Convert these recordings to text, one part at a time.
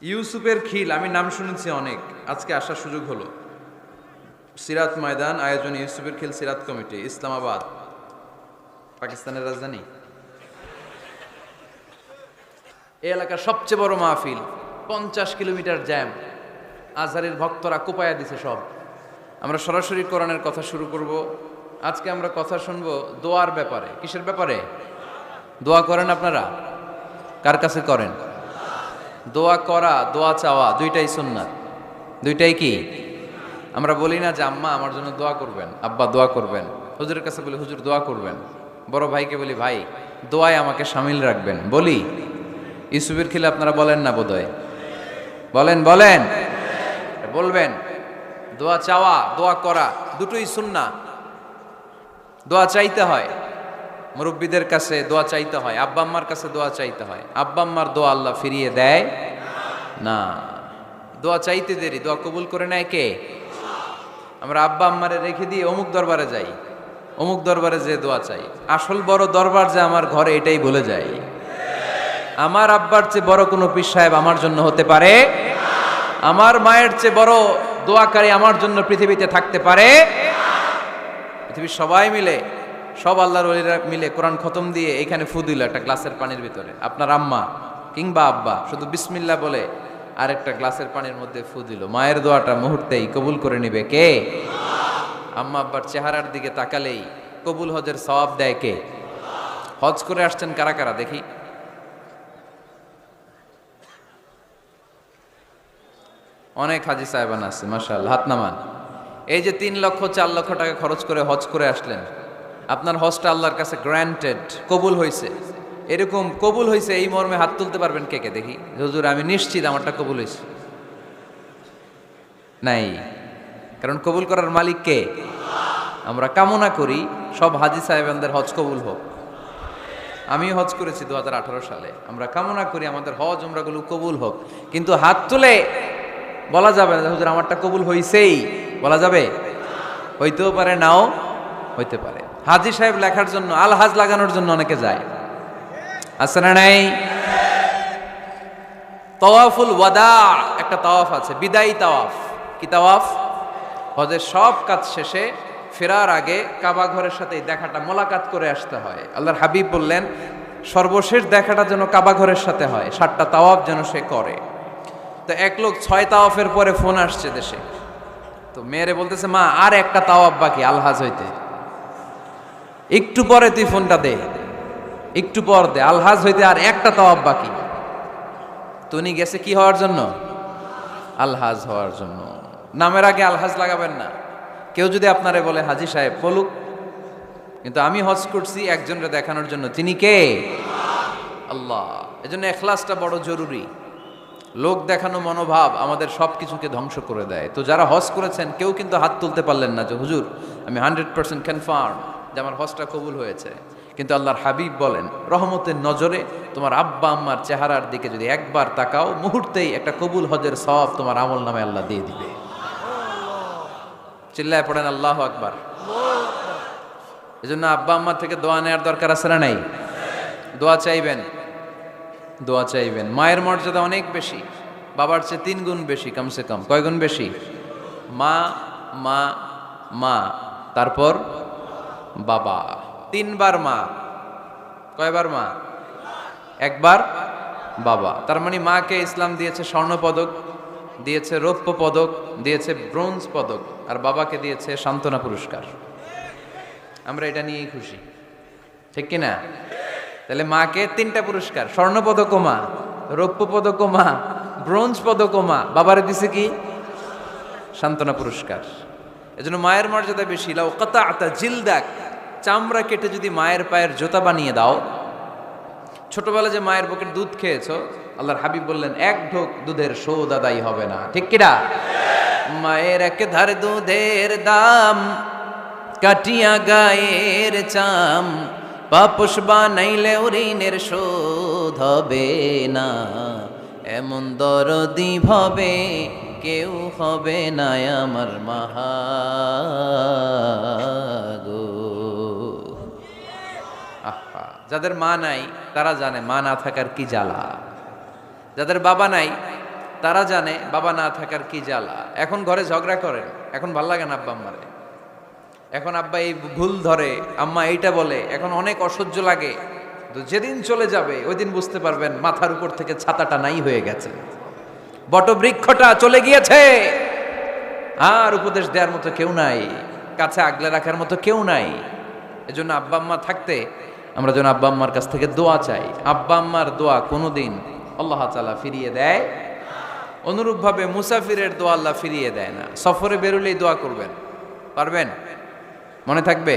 ইউসুফের খিল আমি নাম শুনেছি অনেক, আজকে আসার সুযোগ হলো। সিরাত ময়দান আয়োজন ইউসুফের খিল সিরাত কমিটি, ইসলামাবাদ, পাকিস্তানের রাজধানী। এই এলাকার সবচেয়ে বড় মাহফিল, 50 কিলোমিটার জ্যাম, আজহারের ভক্তরা কোপায়া দিছে সব। আমরা সরাসরি কোরআনের কথা শুরু করব। আজকে আমরা কথা শুনবো দোয়ার ব্যাপারে। কিসের ব্যাপারে? দোয়া করেন আপনারা? কার কাছে করেন? দোয়া করা, দোয়া চাওয়া দুইটাই সুন্নাত। দুইটাই কি? আমরা বলি না যে আম্মা আমার জন্য দোয়া করবেন, আব্বা দোয়া করবেন। হুজুরের কাছে বলি হুজুর দোয়া করবেন। বড় ভাইকে বলি ভাই দোয়ায় আমাকে শামিল রাখবেন। বলি ইউসুফের খিলে আপনারা বলেন না বোধহয়? বলেন বলেন, বলবেন। দোয়া চাওয়া, দোয়া করা দুটোই সুন্নাহ। দোয়া চাইতে হয়, মুরব্বীদের কাছে দোয়া চাইতে হয়, আব্বা আম্মার কাছে দোয়া চাইতে হয়। আব্বা আম্মার দোয়া আল্লাহ ফিরিয়ে দেয় না। দোয়া চাইতে দেরি, দোয়া কবুল করে নেয় কে? আমরা আব্বা আম্মারে রেখে দিয়ে অমুক দরবারে যাই, অমুক দরবারে যে দোয়া চাই। আসল বড় দরবার যে আমার ঘরে, এটাই ভুলে যাই। আমার আব্বার চেয়ে বড় কোনো পীর সাহেব আমার জন্য হতে পারে? আমার মায়ের চেয়ে বড় দোয়াকারী আমার জন্য পৃথিবীতে থাকতে পারে? পৃথিবীর সবাই মিলে, সব আল্লাহর ওলিরা মিলে কোরআন খতম দিয়ে এখানে ফু দিল একটা গ্লাসের পানির ভিতরে। আপনার আম্মা কিংবা আব্বা শুধু বিসমিল্লাহ বলে আর একটা গ্লাসের পানির মধ্যে ফু দিল। মায়ের দোয়াটা মুহূর্তেই কবুল করে নেবে কে? আম্মা আব্বার চেহারার দিকে তাকালেই কবুল হজের সওয়াব দেয় কে? হজ করে আসছেন কারা কারা দেখি? অনেক হাজি সাহেবান আছে মাশাআল্লাহ, হাত নামান। এই যে 3 লক্ষ 4 লক্ষ টাকা খরচ করে হজ করে আসলেন, আপনার হজটা আল্লাহর কাছে গ্র্যান্টেড, কবুল হয়েছে। এরকম কবুল হয়েছে এই মর্মে হাত তুলতে পারবেন কে কে দেখি? হুজুর আমি নিশ্চিত আমারটা কবুল হয়েছে। নাই, কারণ কবুল করার মালিক কে? আমরা কামনা করি সব হাজি সাহেবানদের হজ কবুল হোক। আমি হজ করেছি 2018 সালে। আমরা কামনা করি আমাদের হজ উমরাগুলো কবুল হোক, কিন্তু হাত তুলে বলা যাবে না হুজুর আমারটা কবুল হইছেই, বলা যাবে? হইতেও পারে, নাও হইতে পারে। হাজি সাহেব লেখার জন্য, আল হাজ লাগানোর জন্য অনেকে যায়, আছে না নাই? তাওয়াফুল ওয়াদা একটা তাওয়াফ আছে, বিদায়ী তাওয়াফ। কি তাওয়াফ? হজের সব কাজ শেষে ফেরার আগে কাবা ঘরের সাথে দেখাটা, মোলাকাত করে আসতে হয়। আল্লাহর হাবিব বললেন সর্বশেষ দেখাটা যেন কাবা ঘরের সাথে হয়, 7টা তাওয়াফ যেন সে করে। তো এক লোক 6 তাওয়াফের পরে ফোন আসছে দেশে, তো মেয়েরে বলতেছে মা আর একটা তাওয়াফ বাকি আলহাজ হইতে, একটু পরে তুই ফোনটা দে, একটু পর দে, আলহাজ হইতে আর একটা তাওয়াফ বাকি। তো উনি গেছে কি হওয়ার জন্য? আলহাজ হওয়ার জন্য। নামের আগে আলহাজ লাগাবেন না। কেউ যদি আপনারে বলে হাজি সাহেব, বলুক, কিন্তু আমি হজ করছি একজনকে দেখানোর জন্য। তিনি কে? আল্লাহ। এজন্য ইখলাসটা বড় জরুরি। লোক দেখানো মনোভাব আমাদের সব কিছুকে ধ্বংস করে দেয়। তো যারা হজ করেছেন কেউ কিন্তু হাত তুলতে পারলেন না যে হুজুর আমি 100% কনফার্ম যে আমার হজটা কবুল হয়েছে। কিন্তু আল্লাহর হাবিব বলেন রহমতের নজরে তোমার আব্বা আম্মার চেহারার দিকে যদি একবার তাকাও, মুহূর্তেই একটা কবুল হজের সওয়াব তোমার আমল নামে আল্লাহ দিয়ে দিবে। চিল্লায় পড়েন আল্লাহু আকবার। এজন্য আব্বা আম্মার থেকে দোয়া নেওয়ার দরকার আছে না নাই? দোয়া চাইবেন, দোয়া চাইবেন। মায়ের মর্যাদা অনেক বেশি, বাবার চেয়ে 3 গুণ বেশি, কমসে কম। কয় গুণ বেশি? মা মা মা, তারপর বাবা। 3 বার মা। কয়বার মা? 1 বার বাবা। তার মানে মাকে ইসলাম দিয়েছে স্বর্ণ পদক, দিয়েছে রৌপ্য পদক, দিয়েছে ব্রোঞ্জ পদক, আর বাবাকে দিয়েছে সান্ত্বনা পুরস্কার। আমরা এটা নিয়েই খুশি, ঠিক কিনা? তাহলে মাকে 3টা পুরস্কার, স্বর্ণ পদকও মা, রৌপ্য পদকও মা, ব্রোঞ্জ পদকও মা, বাবারে দিছে কি? সান্ত্বনা পুরস্কার। এজন্য মায়ের মর্যাদা বেশি। লাউ কাতাআতা জিলদাক, চামড়া কেটে যদি মায়ের পায়ের জুতা বানিয়ে দাও। ছোটবেলা যে মায়ের বুকের দুধ খেয়েছো, আল্লাহর হাবিব বললেন 1 ঢোক দুধের শোধ আদায় হবে না, ঠিক কিনা? মায়ের এক ধার দুধের দাম, কাটিয়া গায়ের চাম, পাপস বানাইলে ঋণের শোধ হবে না, এমন দরদি ভাবে কেউ হবে না আমার মাহাগো। আহা, যাদের মা নাই তারা জানে মা না থাকার কি জ্বালা। যাদের বাবা নাই তারা জানে বাবা না থাকার কি জ্বালা। এখন ঘরে ঝগড়া করেন, এখন ভাল লাগে না আব্বা আম্মারে, এখন আব্বা এই ভুল ধরে, আম্মা এইটা বলে, এখন অনেক অসহ্য লাগে। তো যেদিন চলে যাবে ওই দিন বুঝতে পারবেন মাথার উপর থেকে ছাতাটা নাই হয়ে গেছে, বটবৃক্ষটা চলে গিয়েছে, আর উপদেশ দেওয়ার মতো কেউ নাই, কাছে আগলে রাখার মতো কেউ নাই। এজন্য আব্বা আম্মা থাকতে আমরা যেন আব্বা আম্মার কাছ থেকে দোয়া চাই। আব্বা আম্মার দোয়া কোনোদিন আল্লাহ তাআলা ফিরিয়ে দেয়। অনুরূপভাবে মুসাফিরের দোয়া আল্লাহ ফিরিয়ে দেয় না। সফরে বেরোলেই দোয়া করবেন, পারবেন? মনে থাকবে?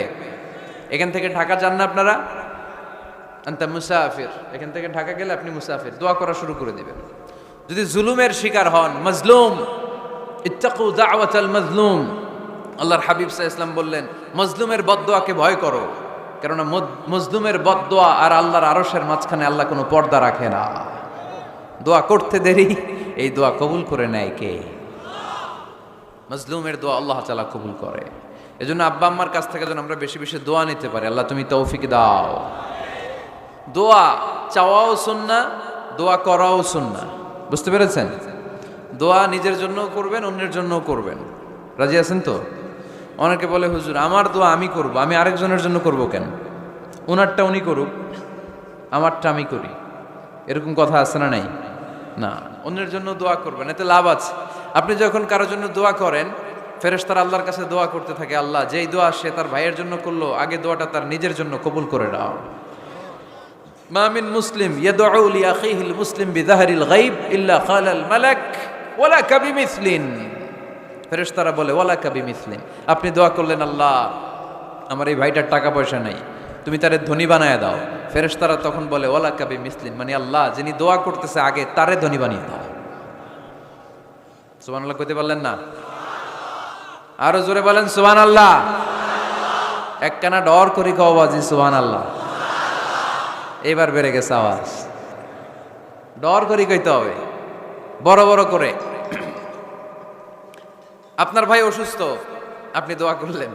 এখান থেকে ঢাকা যান না আপনারা, আনতা মুসাফির, এখান থেকে ঢাকা গেলে আপনি মুসাফির, দোয়া করা শুরু করে দিবেন। যদি জুলুমের শিকার হন, মাজলুম, ইত্তাকু দাওয়াতাল মাজলুম, আল্লাহর হাবিব সাল্লাল্লাহু আলাইহি ওয়াসাল্লাম বললেন মজলুমের বদদোয়াকে ভয় করো, কেননা মজলুমের বদদোয়া আর আল্লাহর আরশের মাঝখানে আল্লাহ কোনো পর্দা রাখে না। দোয়া করতে দেরি, এই দোয়া কবুল করে নেয় কে? মজলুমের দোয়া আল্লাহ তাআলা কবুল করে। এজন্য আব্বা আম্মার কাছ থেকে যেন আমরা বেশি বেশি দোয়া নিতে পারি। আল্লাহ তুমি তৌফিক দাও। দোয়া চাওয়াও সুন্নাহ, দোয়া করাও সুন্নাহ। বুঝতে পেরেছেন? দোয়া নিজের জন্যও করবেন, অন্যের জন্যও করবেন। রাজি আছেন তো? অনেকে বলে হুজুর আমার দোয়া আমি করব, আমি আরেকজনের জন্য করব কেন? ওনারটা উনি করুক, আমারটা আমি করি, এরকম কথা আছে না নাই? না, অন্যের জন্য দোয়া করবেন, এতে লাভ আছে। আপনি যখন কারোর জন্য দোয়া করেন, ফেরেশতারা আল্লাহর কাছে দোয়া করতে থাকে, আল্লাহ যেই দোয়া সে তার ভাইয়ের জন্য করলো, আগে দোয়াটা তার নিজের জন্য কবুল করে দাও। মা মিন মুসলিম ইয়াদউ লি আখিহিল মুসলিম বিযাহরিল গায়ব ইল্লা ক্বালাল মালাক ওয়ালাকা বিমিসলিন। ফেরেশতারা বলে ওয়ালাকা বিমিসলিন, আপনি দোয়া করলেন আল্লাহ আমার এই ভাইটার টাকা পয়সা নাই, তুমি তারে ধনী বানায় দাও। ফেরেশতারা তখন বলে ওয়ালাকা বিমিসলিন, মানে আল্লাহ যিনি দোয়া করতেছে আগে তারে ধনী বানিয়ে দাও। সুবহানাল্লাহ কইতে পারলেন না? আরো জোরে বলেন সুবহানাল্লাহ। একখানা ডর করি কও বাজি সুবহানাল্লাহ। এবার বেড়ে গেছে আওয়াজ, ডর করি কইতে হবে বড় বড় করে। আপনার ভাই অসুস্থ, আপনি দোয়া করলেন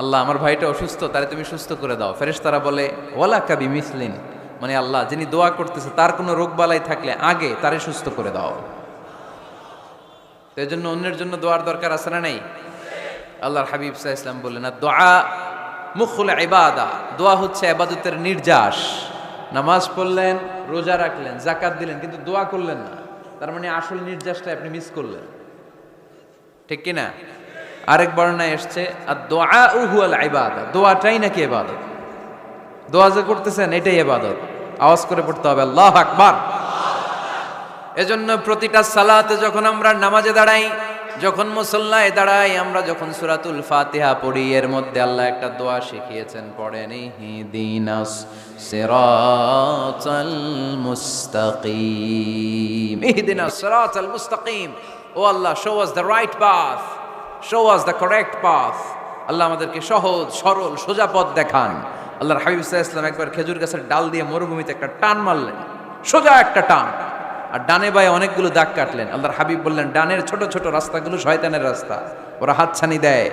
আল্লাহ আমার ভাইটা অসুস্থ, তারে তুমি সুস্থ করে দাও। ফেরেশতারা বলে ওয়ালাকা বিমিসলিন, মানে আল্লাহ যিনি দোয়া করতেছে তার কোনো রোগ বালাই থাকলে আগে তারে সুস্থ করে দাও। তো এই জন্য অন্যের জন্য দোয়ার দরকার আছে না নাই? আল্লাহর হাবিব সাল্লাল্লাহু আলাইহি ওয়াসাল্লাম বললেন দোয়া মুখুল ইবাদা, দোয়া হচ্ছে ইবাদতের নির্যাস। নামাজ পড়লেন, রোজা রাখলেন, যাকাত দিলেন, কিন্তু দোয়া করলেন না, তার মানে আসল নির্যাসটা আপনি মিস করলেন, ঠিক কি না? আরেক বর্ণনায় এসেছে আদ-দুআউ হুয়াল ইবাদা, দোয়াটাই নাকি ইবাদত। দোয়া যে করতেছেন এটাই ইবাদত। আওয়াজ করে পড়তে হবে আল্লাহু আকবার। এজন্য প্রতিটা সালাতে যখন আমরা নামাজে দাঁড়াই, যখন মুসল্লায় দাঁড়াই, আমরা যখন সূরাতুল ফাতিহা পড়ি, এর মধ্যে আল্লাহ একটা দোয়া শিখিয়েছেন, পড়েন ইহদিনাস সিরাতাল মুস্তাকিম, ইহদিনাস সিরাতাল মুস্তাকিম। ও Allah, show us the right path, show us the correct path. Allah আমাদেরকে সহজ সরল সোজা পথ দেখান। আল্লাহর হাবিব সাল্লাল্লাহু আলাইহি ওয়াসাল্লাম একবার খেজুর গাছের ডাল দিয়ে মরুভূমিতে একটা টান মারলেন, সোজা একটা টান, আর ডানে বায়ে অনেকগুলো দাগ কাটলেন। আল্লাহর হাবিব বললেন ডানের ছোট ছোট রাস্তাগুলো শয়তানের রাস্তা, ওরা হাতছানি দেয়,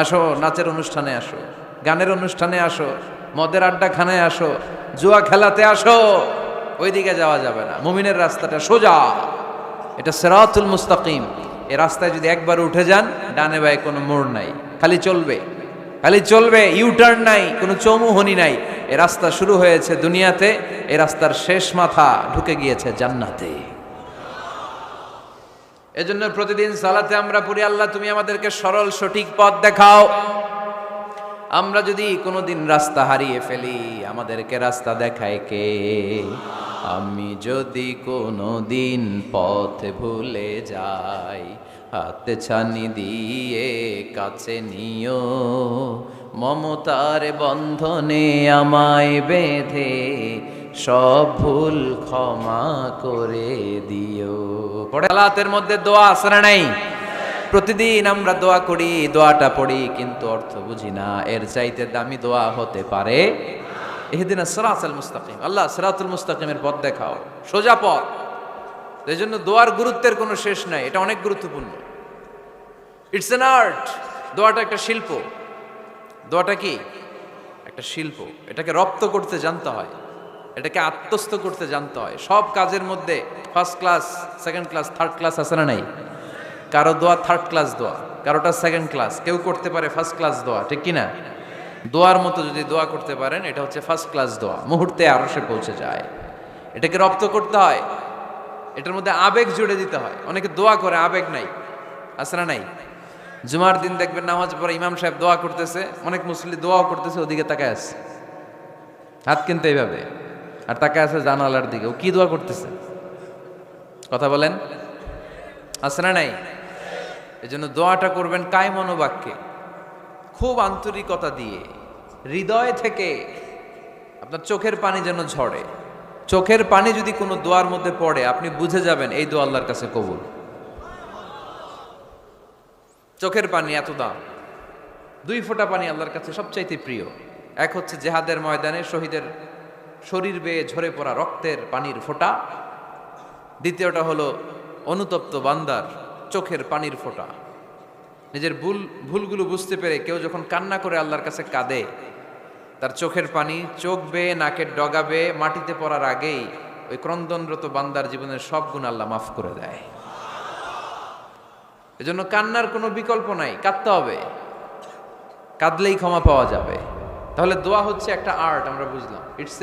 আসো নাচের অনুষ্ঠানে আসো, গানের অনুষ্ঠানে আসো, মদের আড্ডাখানায় আসো, জুয়া খেলাতে আসো, ওইদিকে যাওয়া যাবে না। মুমিনের রাস্তাটা সোজা, এটা সিরাতুল মুস্তাকিম। এই রাস্তায় যদি একবার উঠে যান, ডানে বায়ে কোনো মোড় নাই, খালি চলবে, খালি চলবে, ইউটার্ন নাই, কোনো চৌমুহনী নাই। এই রাস্তা শুরু হয়েছে দুনিয়াতে, এই রাস্তার শেষ মাথা ঢুকে গিয়েছে জান্নাতে। এজন্য প্রতিদিন সালাতে আমরা পড়ি আল্লাহ তুমি আমাদেরকে সরল সঠিক পথ দেখাও। আমরা যদি কোনোদিন রাস্তা হারিয়ে ফেলি, আমাদেরকে রাস্তা দেখায় কে? আমি যদি কোনোদিন পথ ভুলে যাই, হাতে ছানি দিয়ে কাছে নিও, মমতার বন্ধনে আমায় বেঁধে সব ভুল ক্ষমা করে দিও। পড়ে সালাতের মধ্যে দোয়া আছে না নাই? প্রতিদিন আমরা দোয়া করি, দোয়াটা পড়ি, কিন্তু অর্থ বুঝি না। এর চাইতে দামি দোয়া হতে পারে ইহদিনাস সিরাতাল মুস্তাকিম, আল্লাহ সিরাতুল মুস্তাকিমের পথ দেখাও, সোজা পথ। এই জন্য দোয়ার গুরুত্বের কোনো শেষ নাই, এটা অনেক গুরুত্বপূর্ণ। It's an art. দোয়াটা একটা শিল্প। দোয়াটা কি? একটা শিল্প। এটাকে রপ্ত করতে জানতে হয়। এটাকে আত্মস্থ করতে জানতে হয়। সব কাজের মধ্যে first class, second class, third class আছে না নাই? কারো দোয়া থার্ড ক্লাস দোয়া, কারোটা সেকেন্ড ক্লাস, কেউ করতে পারে ফার্স্ট ক্লাস দোয়া, ঠিক কিনা? দোয়ার মতো যদি দোয়া করতে পারেন, এটা হচ্ছে ফার্স্ট ক্লাস দোয়া, মুহূর্তে আরশে পৌঁছে যায়। এটাকে রপ্ত করতে হয়, এটার মধ্যে আবেগ জুড়ে দিতে হয়। অনেকে দোয়া করে আবেগ নাই, আছে না নাই? জুমার দিন দেখবেন নামাজ পড়ে ইমাম সাহেব দোয়া করতেছে, অনেক মুসল্লি দোয়াও করতেছে, ওদিকে তাকায় আছে, হাত কিন্তু এইভাবে, আর তাকায় আছে জানালার দিকে। ও কি দোয়া করতেছে? কথা বলেন, আছে না নাই? এই জন্য দোয়াটা করবেন কায় মনোবাক্যে, খুব আন্তরিকতা দিয়ে, হৃদয় থেকে। আপনার চোখের পানি যেন ঝরে। চোখের পানি যদি কোনো দোয়ার মধ্যে পড়ে, আপনি বুঝে যাবেন এই দোয়া আল্লাহর কাছে কবুল। চোখের পানি এত দাম। 2 ফোঁটা পানি আল্লাহর কাছে সবচাইতে প্রিয়। এক হচ্ছে জেহাদের ময়দানে শহীদের শরীর বেয়ে ঝরে পড়া রক্তের পানির ফোঁটা। দ্বিতীয়টা হলো অনুতপ্ত বান্দার চোখের পানির ফোঁটা। নিজের ভুলগুলো বুঝতে পেরে কেউ যখন কান্না করে আল্লাহর কাছে কাঁদে, তার চোখের পানি চোখ বেয়ে নাকের ডগা বেয়ে মাটিতে পড়ার আগেই ওই ক্রন্দনরত বান্দার জীবনের সব গুণ আল্লাহ মাফ করে দেয়। এজন্য কান্নার কোনো বিকল্প নাই, কাঁদতে হবে, কাঁদলেই ক্ষমা পাওয়া যাবে। তাহলে দোয়া হচ্ছে একটা আর্ট, আমরা বুঝলাম। ইটস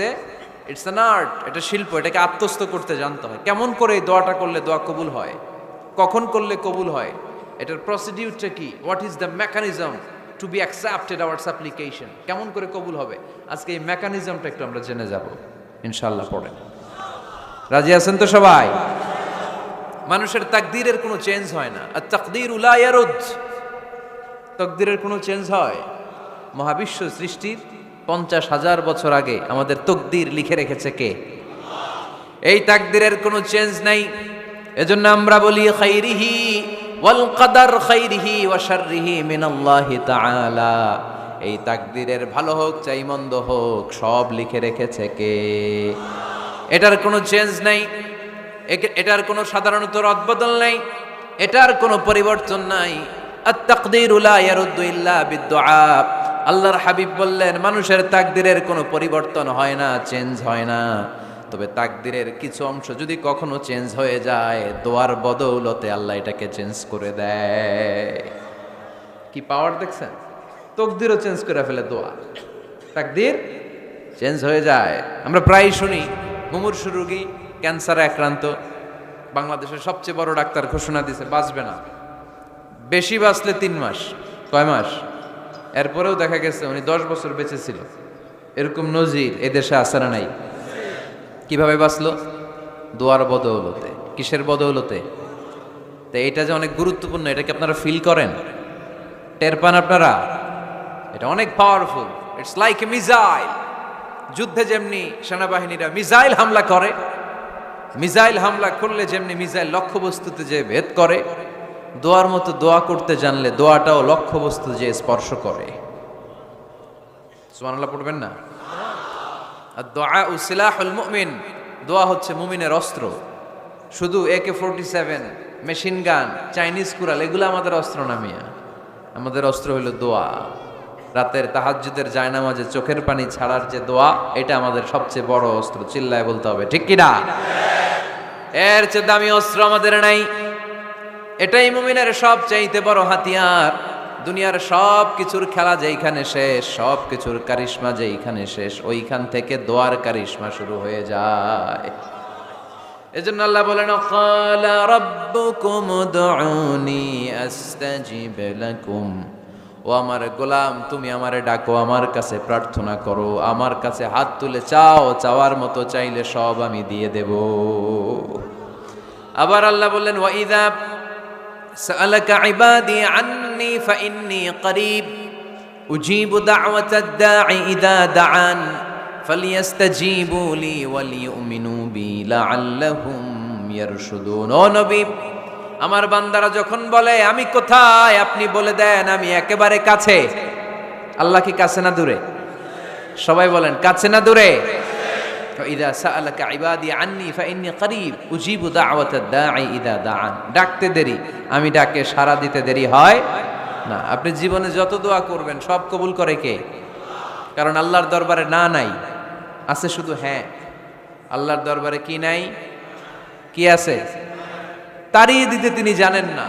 অ্যান আর্ট, এটা শিল্প। এটাকে আত্মস্থ করতে জানতে হয়। কেমন করে এই দোয়াটা করলে দোয়া কবুল হয়, কখন করলে কবুল হয়, এটার প্রসিডিউরটা কি, what is the mechanism two be accepted hour সাপ্লিকেশন, কেমন করে কবুল হবে, আজকে এই মেকানিজমটা একটু আমরা জেনে যাব ইনশাআল্লাহ। পড়েন, রাজি আছেন তো সবাই? মানুষের তাকদীরের কোনো চেঞ্জ হয় না। আর তাকদীরু লা ইয়ারুদ, তাকদীরের কোনো চেঞ্জ হয়? মহাবিশ্ব সৃষ্টির 50,000 বছর আগে আমাদের তকদীর লিখে রেখেছে কে? এই তাকদীরের কোনো চেঞ্জ নাই। এজন্য আমরা বলি খাইরিহি ওয়াল কদর খাইরিহি ওয়া শাররিহি মিনাল্লাহি তাআলা। এই তাকদীরের ভালো হোক চাই মন্দ হোক, সব লিখে রেখেছে কে? এটার কোনো চেঞ্জ নাই, এটার কোনো সাধারণত রদবদল নাই, এটার কোনো পরিবর্তন নাই। আত-তাকদীরু লা ইয়ারুদ্দু ইল্লা বিদ-দুআ। আল্লাহর হাবিব বললেন, মানুষের তাকদীরের কোনো পরিবর্তন হয় না, চেঞ্জ হয় না। তবে তাকদীরের কিছু অংশ যদি কখনো চেঞ্জ হয়ে যায়, দোয়ার বদৌলতে আল্লাহ এটাকে চেঞ্জ করে দেয়। কি পাওয়ার দেখছেন? তকদীরও চেঞ্জ করে ফেলে দোয়া, তাকদীর চেঞ্জ হয়ে যায়। আমরা প্রায় শুনি মুমূর্ষু রোগী, ক্যান্সারে আক্রান্ত, বাংলাদেশের সবচেয়ে বড় ডাক্তার ঘোষণা দিয়েছে বাঁচবে না, বেশি বাঁচলে 3 মাস। কয় মাস? এরপরেও দেখা গেছে উনি 10 বছর বেঁচে ছিল। এরকম নজির এদেশে আছে না নাই? কিভাবে বাঁচলো? দোয়ার বদৌলতে। কিসের বদৌলতে? তো এইটা যে অনেক গুরুত্বপূর্ণ, এটাকে আপনারা ফিল করেন, টের পান আপনারা? এটা অনেক powerful. It's like a missile. যুদ্ধে যেমনি সেনাবাহিনীরা মিসাইল হামলা করে, মিসাইল হামলা করলে যেমনি মিসাইল লক্ষ্যবস্তুতে যে ভেদ করে, দোয়ার মতো দোয়া করতে জানলে দোয়াটাও লক্ষ্যবস্তু যে স্পর্শ করে। সুবহানাল্লাহ পড়বেন না? আর-দুআউ সিলাহুল মুমিন, দোয়া হচ্ছে মুমিনের অস্ত্র। শুধু AK-47, machine gun, Chinese Corel এগুলো আমাদের অস্ত্র না মিয়া। আমাদের অস্ত্র হলো দোয়া। রাতের তাহাজ্জুদের জায়নামাজে চোখের পানি ছাড়ার যে দোয়া, এটা আমাদের সবচেয়ে বড় অস্ত্র। চিল্লায় বলতে হবে, ঠিক কি না? এর চেয়ে দামি অস্ত্র আমাদের নাই। এটাই মুমিনের সবচাইতে বড় হাতিয়ার। দুনিয়ার সব কিছুর খেলা যেইখানে শেষ, সব কিছুর কারিশমা যেইখানে শেষ, ওইখান থেকে দোয়ার কারিশমা শুরু হয়ে যায়। এজন্য আল্লাহ বলেন, ক্বালা রাব্বুকুম উদউনি আস্তাজিব লাকুম। ও আমার গোলাম, তুমি আমারে ডাকো, আমার কাছে প্রার্থনা করো, আমার কাছে হাত তুলে চাও, চাওয়ার মতো চাইলে সব আমি দিয়ে দেব। আবার আল্লাহ বললেন, ওয়া ইযা সাআলাকা ইবাদি আন্নী ফাইন্নী করিব উজিবু দাওয়াতাদ দাঈ ইযা দাআন ফালিয়াস্তাজিবু লি ওয়ালিউমিনু বি লাআল্লাহুম ইয়ারশুদুন। ও নবী, আমার বান্দারা যখন বলে আমি কোথায়, আপনি বলে দেন আমি একেবারে কাছে। আল্লাহ কি কাছে না দূরে? সবাই বলেন, কাছে না দূরে? ইযা সাআলাকা ইবাদি আন্নী ফাইন্নী করিব উজিবু দাওয়াতাদ দাঈ ইযা দাআন। ডাকতে দেরি, আমি ডাকে সাড়া দিতে দেরি হয় না। আপনি জীবনে যত দোয়া করবেন সব কবুল করে কে? কারণ আল্লাহর দরবারে না নাই, আছে শুধু হ্যাঁ। আল্লাহর দরবারে কি নাই? কি আছে? তাড়িয়ে দিতে তিনি জানেন না,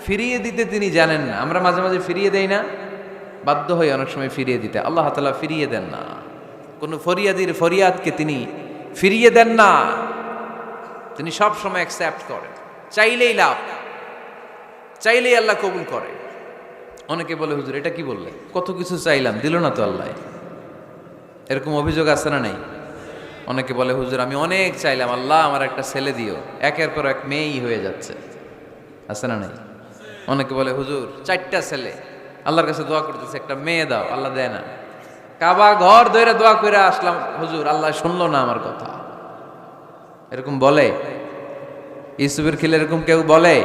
ফিরিয়ে দিতে তিনি জানেন না। আমরা মাঝে মাঝে ফিরিয়ে দেই না, বাধ্য হয়ে অনেক সময় ফিরিয়ে দিতে। আল্লাহ তাআলা ফিরিয়ে দেন না, কোন ফরিয়াদির ফরিয়াদকে তিনি ফিরিয়ে দেন না, তিনি সব সময় অ্যাকসেপ্ট করেন। চাইলেই লাভ, চাইলেই আল্লাহ কবুল করে। অনেকে বলে হুজুর এটা কি বললে, কত কিছু চাইলাম দিল না তো আল্লাহ, এরকম অভিযোগ আছে না নাই? অনেকে বলে হুজুর আমি অনেক চাইলাম আল্লাহ আমার একটা ছেলে দিও, একের পর এক মেয়েই হয়ে যাচ্ছে, আছে না নাই? অনেকে বলে হুজুর 4টা ছেলে, আল্লাহর কাছে দোয়া করতেছে একটা মেয়ে দাও, আল্লাহ দেয় না। কাবা ঘর ধরে দোয়া করে আসলাম হুজুর, আল্লাহ শুনলো না আমার কথা। এরকম বলে? ইউসুফের খিলে এরকম কেউ বলে?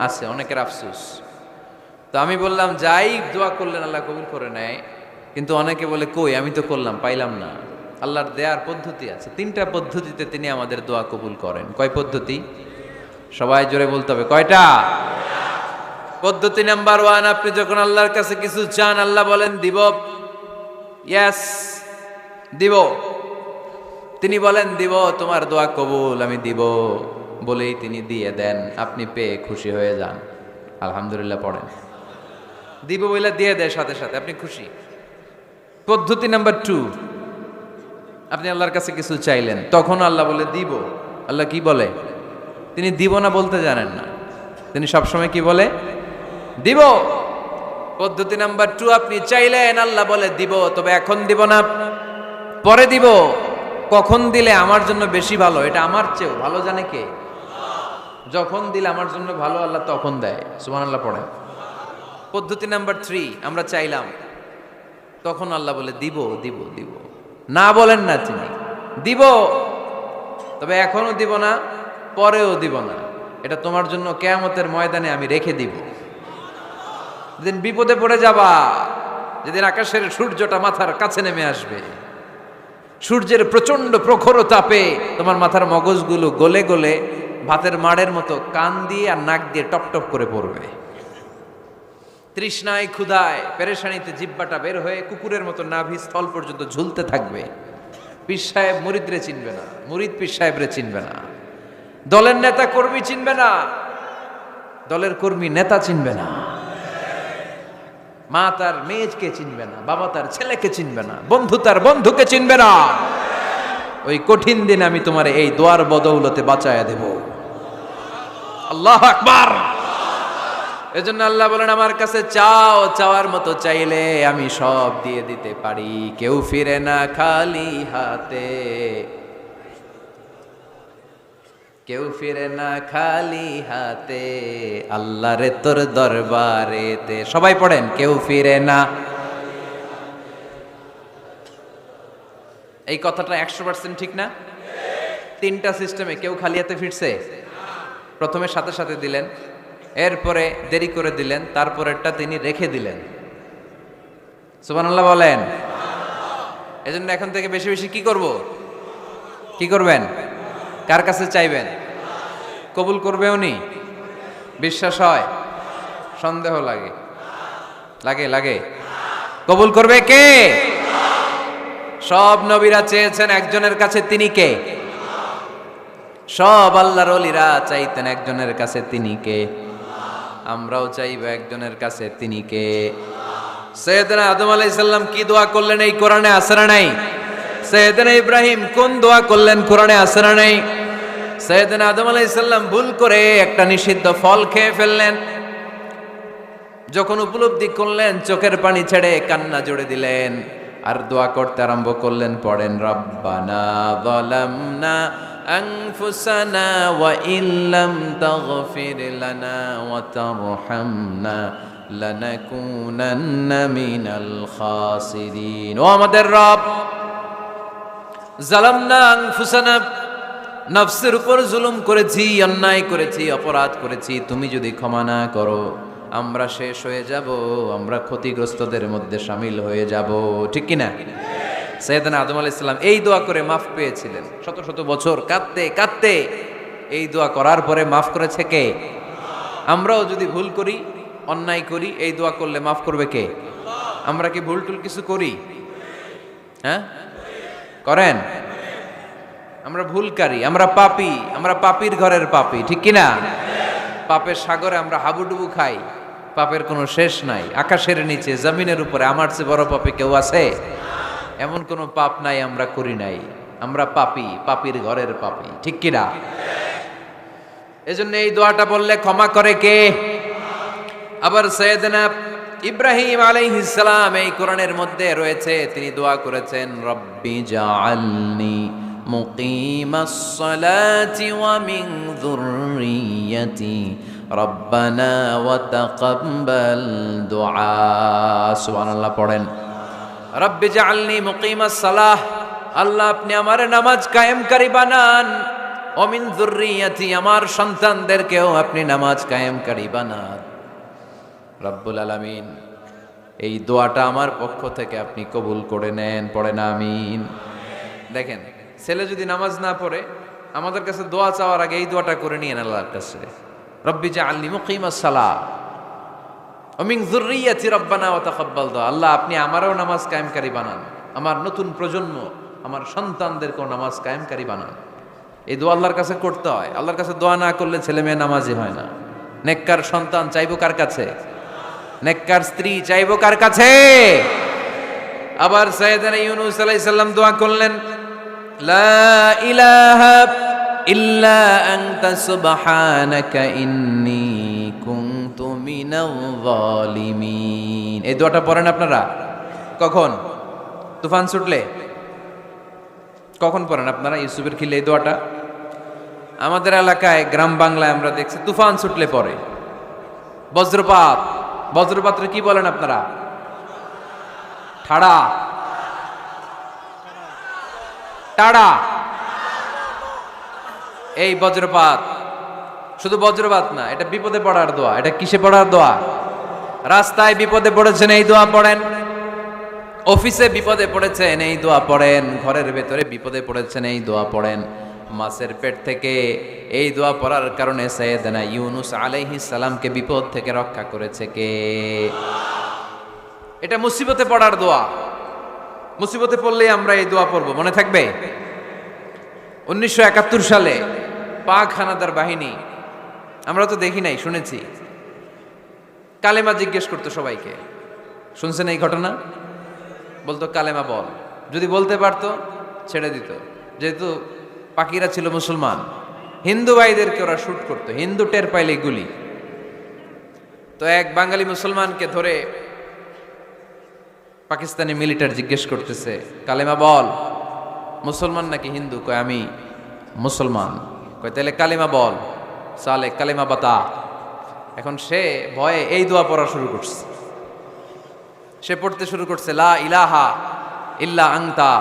আছে, অনেকের আফসোস। তো আমি বললাম যাই দোয়া করলেন আল্লাহ কবুল করে নেয়, কিন্তু অনেকে বলে কই আমি তো করলাম পাইলাম না। আল্লাহর দেয়ার পদ্ধতি আছে, 3টা পদ্ধতিতে তিনি আমাদের দোয়া কবুল করেন। কয় পদ্ধতি? সবাই জোরে বলতে হবে, কয়টা? পদ্ধতি নাম্বার 1, আপনি যখন আল্লাহর কাছে কিছু চান আল্লাহ বলেন দিব, ইয়েস দিব। তিনি বলেন দিব, তোমার দোয়া কবুল, আমি দিব বলেই তিনি দিয়ে দেন। আপনি পেয়ে খুশি হয়ে যান, আলহামদুলিল্লাহ পড়েন। দিব বলে দিয়ে দেয় সাথে সাথে, আপনি খুশি। পদ্ধতি নাম্বার 2, আপনি আল্লাহর কাছে কিছু চাইলেন, তখন আল্লাহ বলে দিব। আল্লাহ কি বলে? তিনি দিব না বলতে জানেন না, তিনি সবসময় কি বলে? দিব। পদ্ধতি নাম্বার 2, আপনি চাইলেন আল্লাহ বলে দিব, তবে এখন দিব না, পরে দিব। কখন দিলে আমার জন্য বেশি ভালো, এটা আমার চেয়েও ভালো জানে কে? যখন দিলে আমার জন্য ভালো আল্লাহ তখন দেয়, সুবহানাল্লাহ পড়েন। পদ্ধতি নাম্বার 3, আমরা চাইলাম, তখন আল্লাহ বলে দিব দিব দিব, না বলেন না তিনি, দিব তবে এখনো দিব না, পরেও দিব না, এটা তোমার জন্য কিয়ামতের ময়দানে আমি রেখে দিব। যেদিন বিপদে পড়ে যাবা, যেদিন আকাশের সূর্যটা মাথার কাছে নেমে আসবে, সূর্যের প্রচন্ড প্রখর তাপে তোমার মাথার মগজগুলো গলে গলে ভাতের মাড়ের মতো কান দিয়ে আর নাক দিয়ে টপ টপ করে পড়বে। তৃষ্ণায় ক্ষুধায় পেরেশানিতে জিহ্বাটা বের হয়ে কুকুরের মতো নাভি স্থল পর্যন্ত ঝুলতে থাকবে। পীর সাহেব মুরিদরে চিনবে না, মুরিদ পীর সাহেবরে চিনবে না, দলের নেতা কর্মী চিনবে না, দলের কর্মী নেতা চিনবে না, মা তার মেয়েকে চিনবে না, বাবা তার ছেলেকে চিনবে না, বন্ধু তার বন্ধুকে চিনবে না। ওই কঠিন দিন আমি তোমার এই দোয়ার বদৌলতে বাঁচায়া দেব। আল্লাহু আকবার। এজন্য আল্লাহ বলেন আমার কাছে চাও, চাওয়ার মতো চাইলে আমি সব দিয়ে দিতে পারি। কেউ ফিরে না খালি হাতে, কেউ ফিরে না খালি হাতে, আল্লাহরে তোর দরবারেতে। সবাই পড়েন, কেউ ফিরে না। এই কথাটা 100% ঠিক না? 3টা সিস্টেমে কেউ খালি হাতে ফিরছে? প্রথমে সাথে সাথে দিলেন, এরপরে দেরি করে দিলেন, তারপরেরটা তিনি রেখে দিলেন। সুবহানাল্লাহ বলেন। এজন্য এখন থেকে বেশি বেশি কি করব? কি করবেন? কার কাছে চাইবেন? কবুল করবে উনি? বিশ্বাস হয়? সন্দেহ লাগে? লাগে লাগে? কবুল করবে কে? সব নবীরা চেয়েছেন একজনের কাছে, তিনি কে? সব আল্লাহর ওলিরা চাইতেন একজনের কাছে, তিনি কে? আমরাও চাইব একজনের কাছে, তিনি কে? সৈয়দনা আদম আলাইহিস সালাম কি দোয়া করলেন এই কোরআনে আছে না নাই? সৈয়দনা ইব্রাহিম কোন দোয়া করলেন কোরআনে আছে না নাই? সৈয়দনা আদম আলাইহিস সালাম ভুল করে একটা নিষিদ্ধ ফল খেয়ে ফেললেন, যখন উপলব্ধি করলেন চোখের পানি ছেড়ে কান্না জুড়ে দিলেন আর দোয়া করতে আরম্ভ করলেন। পড়েন, রব্বানা যালামনা আনফুসানা ওয়া ইল্লাম তাগফির লানা ওয়া তারহামনা লানাকুনান্না মিনাল খাসিরিন। ও আমাদের রব, যালামনা আনফুসানা, নফসের উপর জুলুম করেছি, অন্যায় করেছি, অপরাধ করেছি, তুমি যদি ক্ষমা না করো আমরা শেষ হয়ে যাব, আমরা ক্ষতিগ্রস্তদের মধ্যে শামিল হয়ে যাব। ঠিক কিনা? সাইয়েদনা আদম আলাইহিস সালাম এই দোয়া করে মাফ পেয়েছিলেন। শত শত বছর কাঁদতে কাঁদতে এই দোয়া করার পরে মাফ করেছে কে? আমরাও যদি ভুল করি, অন্যায় করি, এই দোয়া করলে মাফ করবে কে? আমরা কি ভুল টুল কিছু করি? হ্যাঁ করেন? আমরা ভুলকারী, আমরা পাপী, আমরা পাপীর ঘরের পাপী, ঠিক কি না? পাপের সাগরে আমরা হাবুডুবু খাই, পাপের কোনো শেষ নাই। আকাশের নিচে, জমিনের উপরে আমার চেয়ে বড় পাপী কেউ আছে? এমন কোনো পাপ নাই আমরা করি নাই। আমরা পাপী, পাপীর ঘরের পাপী, ঠিক কি না? এজন্য এই দোয়াটা বললে ক্ষমা করে কে? আবার সাইয়েদনা ইব্রাহিম আলাইহিস সালাম এই কোরআনের মধ্যে রয়েছে, তিনি দোয়া করেছেন, রব্বি জাআলনি মুকিমাস সালাতি ওয়া মিন যুররিয়্যাতি রব্বানা ওয়া তাকাব্বাল দুআ। সুবহানাল্লাহ পড়েন। রব্বি জাআলনি মুকিমাস সালাহ, আল্লাহ আপনি আমার নামাজ কায়েমকারী বানান। ওয়া মিন যুররিয়্যাতি, আমার সন্তানদেরকেও আপনি নামাজ কায়েমকারী বানান। রব্বুল আলামিন এই দোয়াটা আমার পক্ষ থেকে আপনি কবুল করে নেন, পড়েন আমিন। দেখেন, ছেলে যদি নামাজ না পড়ে আমাদের কাছে দোয়া চাওয়ার আগে এই দোয়াটা করে নিয়েন আল্লাহর কাছে, রব্বি জাআলনি মুকিমাস সালাহ ওয়া মিন যুররিয়্যাতি রব্বানা ওয়া তাকাব্বাল দুআ। আল্লাহ আপনি আমারও নামাজ কায়েমকারী বানান, আমার নতুন প্রজন্ম, আমার সন্তানদেরকেও নামাজ কায়েমকারী বানান। এই দোয়া আল্লাহর কাছে করতে হয়। আল্লাহর কাছে দোয়া না করলে ছেলে মেয়ে নামাজি হয় না। নেককার সন্তান চাইবো কার কাছে? নেককার স্ত্রী চাইবো কার কাছে? আবার সাইয়েদনা ইউনূস আলাইহিস সালাম দোয়া করলেন, লা ইলাহা ইল্লা আনতা সুবহানাকা ইন্নী কুনতু মিনাল যালিমিন। এই দোয়াটা পড়েন আপনারা কখন? তুফান ছুটলে? কখন পড়েন আপনারা ইউসুফের খিলে এই দোয়াটা? আমাদের এলাকায় গ্রাম বাংলায় আমরা দেখছি তুফান ছুটলে পড়ে। বজ্রপাত, বজ্রপাতরে কি বলেন আপনারা? ঠাড়া, টাড়া। এই বজ্রপাত, শুধু বজ্রপাত না, এটা বিপদে পড়ার দোয়া। এটা কিসে পড়ার দোয়া? রাস্তায় বিপদে পড়েছেন এই দোয়া পড়েন, অফিসে বিপদে পড়েছেন এই দোয়া পড়েন, ঘরের ভেতরে বিপদে পড়েছেন এই দোয়া পড়েন। মাছের পেট থেকে এই দোয়া পড়ার কারণে সাইয়েদনা ইউনূস আলাইহিস সালামকে বিপদ থেকে রক্ষা করেছে কে? এটা মুসিবতে পড়ার দোয়া। মুসিবতে পড়লেই আমরা এই দোয়া পড়ব, মনে থাকবে? 1971 সালে পাক হানাদার বাহিনী, আমরা তো দেখি নাই, শুনেছি, কালেমা জিজ্ঞেস করতো সবাইকে। শুনছেন এই ঘটনা? বলতো কালেমা বল, যদি বলতে পারতো ছেড়ে দিত। যেহেতু পাকিরা ছিল মুসলমান, হিন্দু ভাইদেরকে ওরা শুট করতো, হিন্দু টের পাইলে গুলি। তো এক বাঙালি মুসলমানকে ধরে পাকিস্তানি মিলিটার জিজ্ঞেস করতেছে, কালেমা বল। মুসলমান নাকি হিন্দু? কয় আমি মুসলমান। কয় তাহলে কালেমা বল। সালে কালেমা বাতা। এখন সে ভয়ে এই দোয়া পড়া শুরু করছে। সে পড়তে শুরু করছে, লা ইলাহা ইল্লা আনতা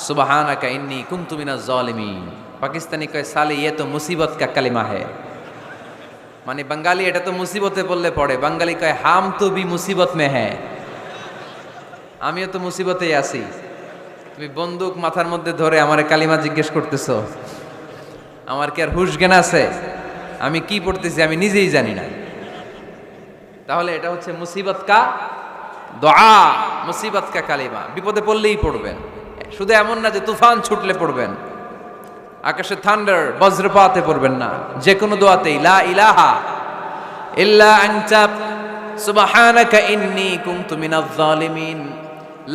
সুবহানাকা ইন্নী কুনতু মিনাজ জালিমিন। পাকিস্তানি কয় সালে ये तो मुसीबत का कलिमा है। মানে বাঙালি এটা তো মুসিবতে পড়লে পড়ে। বাঙালি কয় হাম তো ভি মুসিবত মে হ্যায়, আমিও তো মুসিবতেই আছি। তুমি বন্দুক মাথার মধ্যে ধরে আমারে কালিমা জিজ্ঞেস করতেছো, আমার কি আর হুশ জ্ঞান আছে? আমি কি পড়তেছি আমি নিজেই জানি না। তাহলে এটা হচ্ছে মুসিবত কা দোয়া, মুসিবত কা কালিমা। বিপদে পড়লেই পড়বেন, শুধু এমন না যে তুফান ছুটলে পড়বেন, আকাশে থান্ডার বজ্রপাতে পড়বেন না। যে কোনো দোয়াতেই লা ইলাহা ইল্লা আনতা সুবহানাকা ইন্নী কুনতু মিনাজ জালিমিন।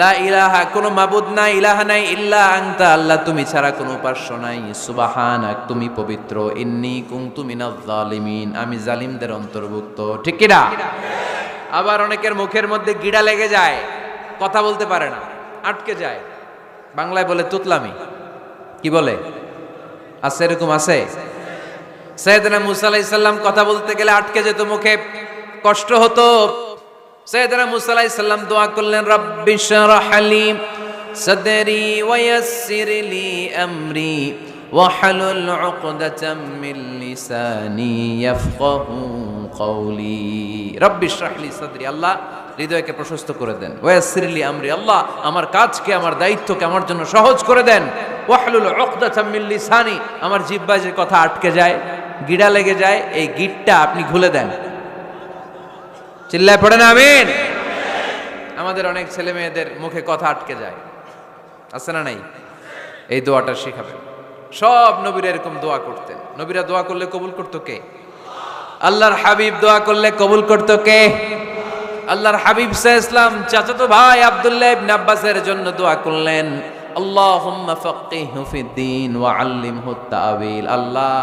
লা ইলাহা, কোনো মাবুদ নাই, ইলাহা নাই, ইল্লা আনতা, আল্লাহ তুমি ছাড়া কোনো উপাস্য নাই, সুবহানাক তুমি পবিত্র, ইন্নী কুনতু মিনাজ জালিমিন আমি জালিমদের অন্তর্ভুক্ত। ঠিক কি না? আবার অনেকের মুখের মধ্যে গিড়া লেগে যায়, কথা বলতে পারে না, আটকে যায়। বাংলায় বলে তুতলামি। কি বলে? আছে, এরকম আছে। সাইয়েদনা মুসা আলাইহিস সালাম কথা বলতে গেলে আটকে যেত, মুখে কষ্ট হতো। সাইয়েদনা মুসা আলাইহিস সালাম দোয়া করলেন, রাব্বি শরহ লি সাদরি ওয়া ইয়াসসির লি আমরি ওয়াহলুল উকদাতাম মিন লিসানি ইয়াফকাহু কওলি। রাব্বি শরহ লি সাদরি, আল্লাহ হৃদয়কে প্রশস্ত করে দেন। ওয়া ইয়াসসির লি আমরি, আল্লাহ আমার কাজকে, আমার দায়িত্বকে আমার জন্য সহজ করে দেন। ওয়াহলুল উকদাতাম মিন লিসানি, আমার জিহ্বায় যে কথা আটকে যায়, গিড়া লেগে যায়, এই গিটটা আপনি খুলে দেন। চিল্লায় পড়েন আমিন। আমাদের অনেক ছেলে মেয়েদের মুখে কথা আটকে যায়, আছে না নাই? এই দোয়াটা শিখাবেন। সব নবীরা এরকম দোয়া করতেন। নবীরা দোয়া করলে কবুল করতো কে? আল্লাহর হাবিব দোয়া করলে কবুল করতো কে? আল্লাহর হাবিব সাল্লাল্লাহু আলাইহি ওয়াসাল্লাম চাচাতো ভাই আব্দুল্লাহ ইবনে আব্বাসের জন্য দোয়া করলেন, আল্লাহুম্মা ফাক্কিহহু ফিদ্দীন ওয়া আল্লিমহু তা'ওয়িল। আল্লাহ,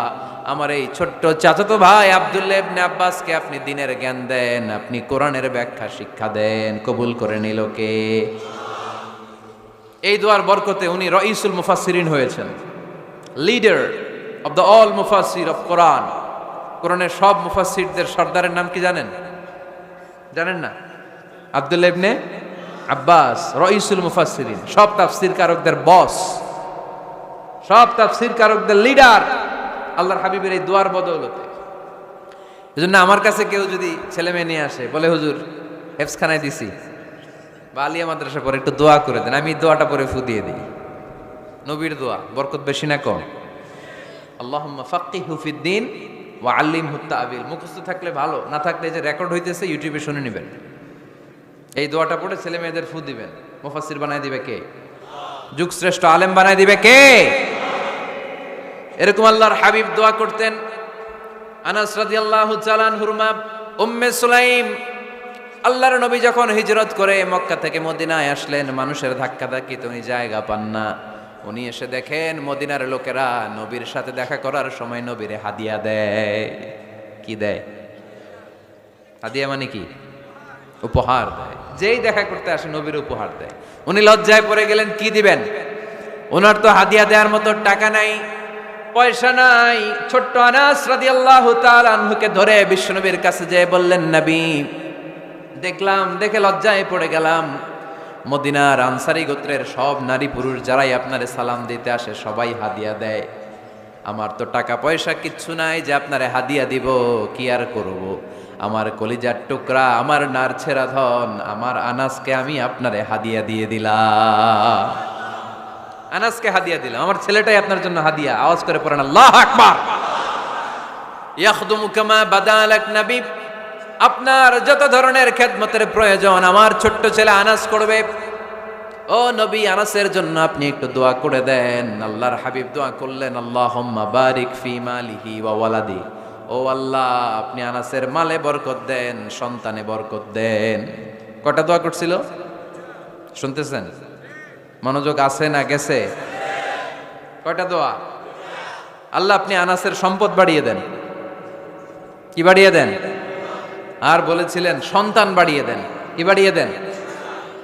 আমার এই ছোট্ট চাচাতো ভাই আব্দুল্লাহ ইবনে আব্বাসকে আপনি দ্বীনের জ্ঞান দেন, আপনি কোরআনের ব্যাখ্যা শিক্ষা দেন। কবুল করে নিল কে? এই দোয়ার বরকতে উনি রাইসুল মুফাসসিরিন হয়েছেন, লিডার অফ দ্য অল মুফাসসির অফ কোরআন। কোরআনের সব মুফাসসিরদের সর্দারের নাম কি জানেন? জানেন না? আব্দুল্লাহ ইবনে আব্বাস রাইসুল মুফাসসিরিন, সব তাফসীর কারকদের বস, সব তাফসীর কারকদের লিডার আল্লাহর হাবিবের এই দোয়ার বদৌলতে। এজন্য আমার কাছে কেউ যদি ছেলে মেয়ে নিয়ে আসে, বলে হুজুর হেফজখানায় দিছি বা আলিয়া মাদ্রাসা পরে একটু দোয়া করে দেন, আমি দোয়াটা পরে ফু দিয়ে দিই। নবীর দোয়া বরকত বেশি না কম? আল্লাহুম্মা ফাক্কিহহু ফিদ্দীন ওয়া আল্লিমহু তা'ওয়িল। মুখস্থ থাকলে ভালো, না থাকলে যে রেকর্ড হইতেছে ইউটিউবে শুনে নেবেন। এই দোয়াটা পড়ে ছেলে মেয়েদের ফু দিবেন। মুফাসসির বানায় দিবে কে? যুগশ্রেষ্ঠ আলেম বানায় দিবে কে? এরকম আল্লাহর হাবিব দোয়া করতেন। আনাস রাদিয়াল্লাহু তাআলা আনহুর মা উম্মে সুলাইম, আল্লাহর নবী যখন হিজরত করে মক্কা থেকে মদিনায় আসলেন, মানুষের ধাক্কাধাক্কিতে উনি জায়গা পান না। উনি এসে দেখেন মদিনার লোকেরা নবীর সাথে দেখা করার সময় নবীরে হাদিয়া দেয়। কি দেয়? হাদিয়া মানে কি? উপহার দেয়। যেই দেখা করতে আসে নবীর উপহার দেয়। উনি লজ্জায় পড়ে গেলেন, কি দিবেন? ওনার তো হাদিয়া দেওয়ার মতো টাকা নাই, পয়সা নাই। ছোট্ট আনাস রাদিয়াল্লাহু তাআলা আনহুকে ধরে বিশ্বনবীর কাছে যেয়ে বললেন, নবী দেখলাম, দেখে লজ্জায় পড়ে গেলাম, মদিনার আনসারী গোত্রের সব নারী পুরুষ যারাই আপনারে সালাম দিতে আসে সবাই হাদিয়া দেয়। আমার তো টাকা পয়সা কিচ্ছু নাই যে আপনারে হাদিয়া দিব, কি আর করব। আমার কলিজার টুকরা, আমার নারছেরা ধন, আমার আনাসকে আমি আপনারে হাদিয়া দিয়ে দিলাম। আনাসকে হাদিয়া দিলাম, আমার ছেলেটাই আপনার জন্য হাদিয়া। আওয়াজ করে পড়েন আল্লাহু আকবার। ইয়াখদুমু কামা বাদালাক নবী, আপনার যত ধরনের খেদমতের প্রয়োজন আমার ছোট্ট ছেলে আনাস করবে। ও নবী, আনাসের জন্য আপনি একটু দোয়া করে দেন। আল্লাহর হাবিব দোয়া করলেন, আল্লাহুম্মা বারিক ফি মালিহি ওয়া ওয়ালাদি। ও আল্লাহ, আপনি আনাসের মালে বরকত দেন, সন্তানে বরকত দেন। কটা দোয়া করছিল শুনতেছেন? মনোযোগ আছে না গেছে? কয়টা দোয়া? আল্লাহ আপনি আনাসের সম্পদ বাড়িয়ে দেন। কি বাড়িয়ে দেন? আর বলেছিলেন সন্তান বাড়িয়ে দেন। কি বাড়িয়ে দেন?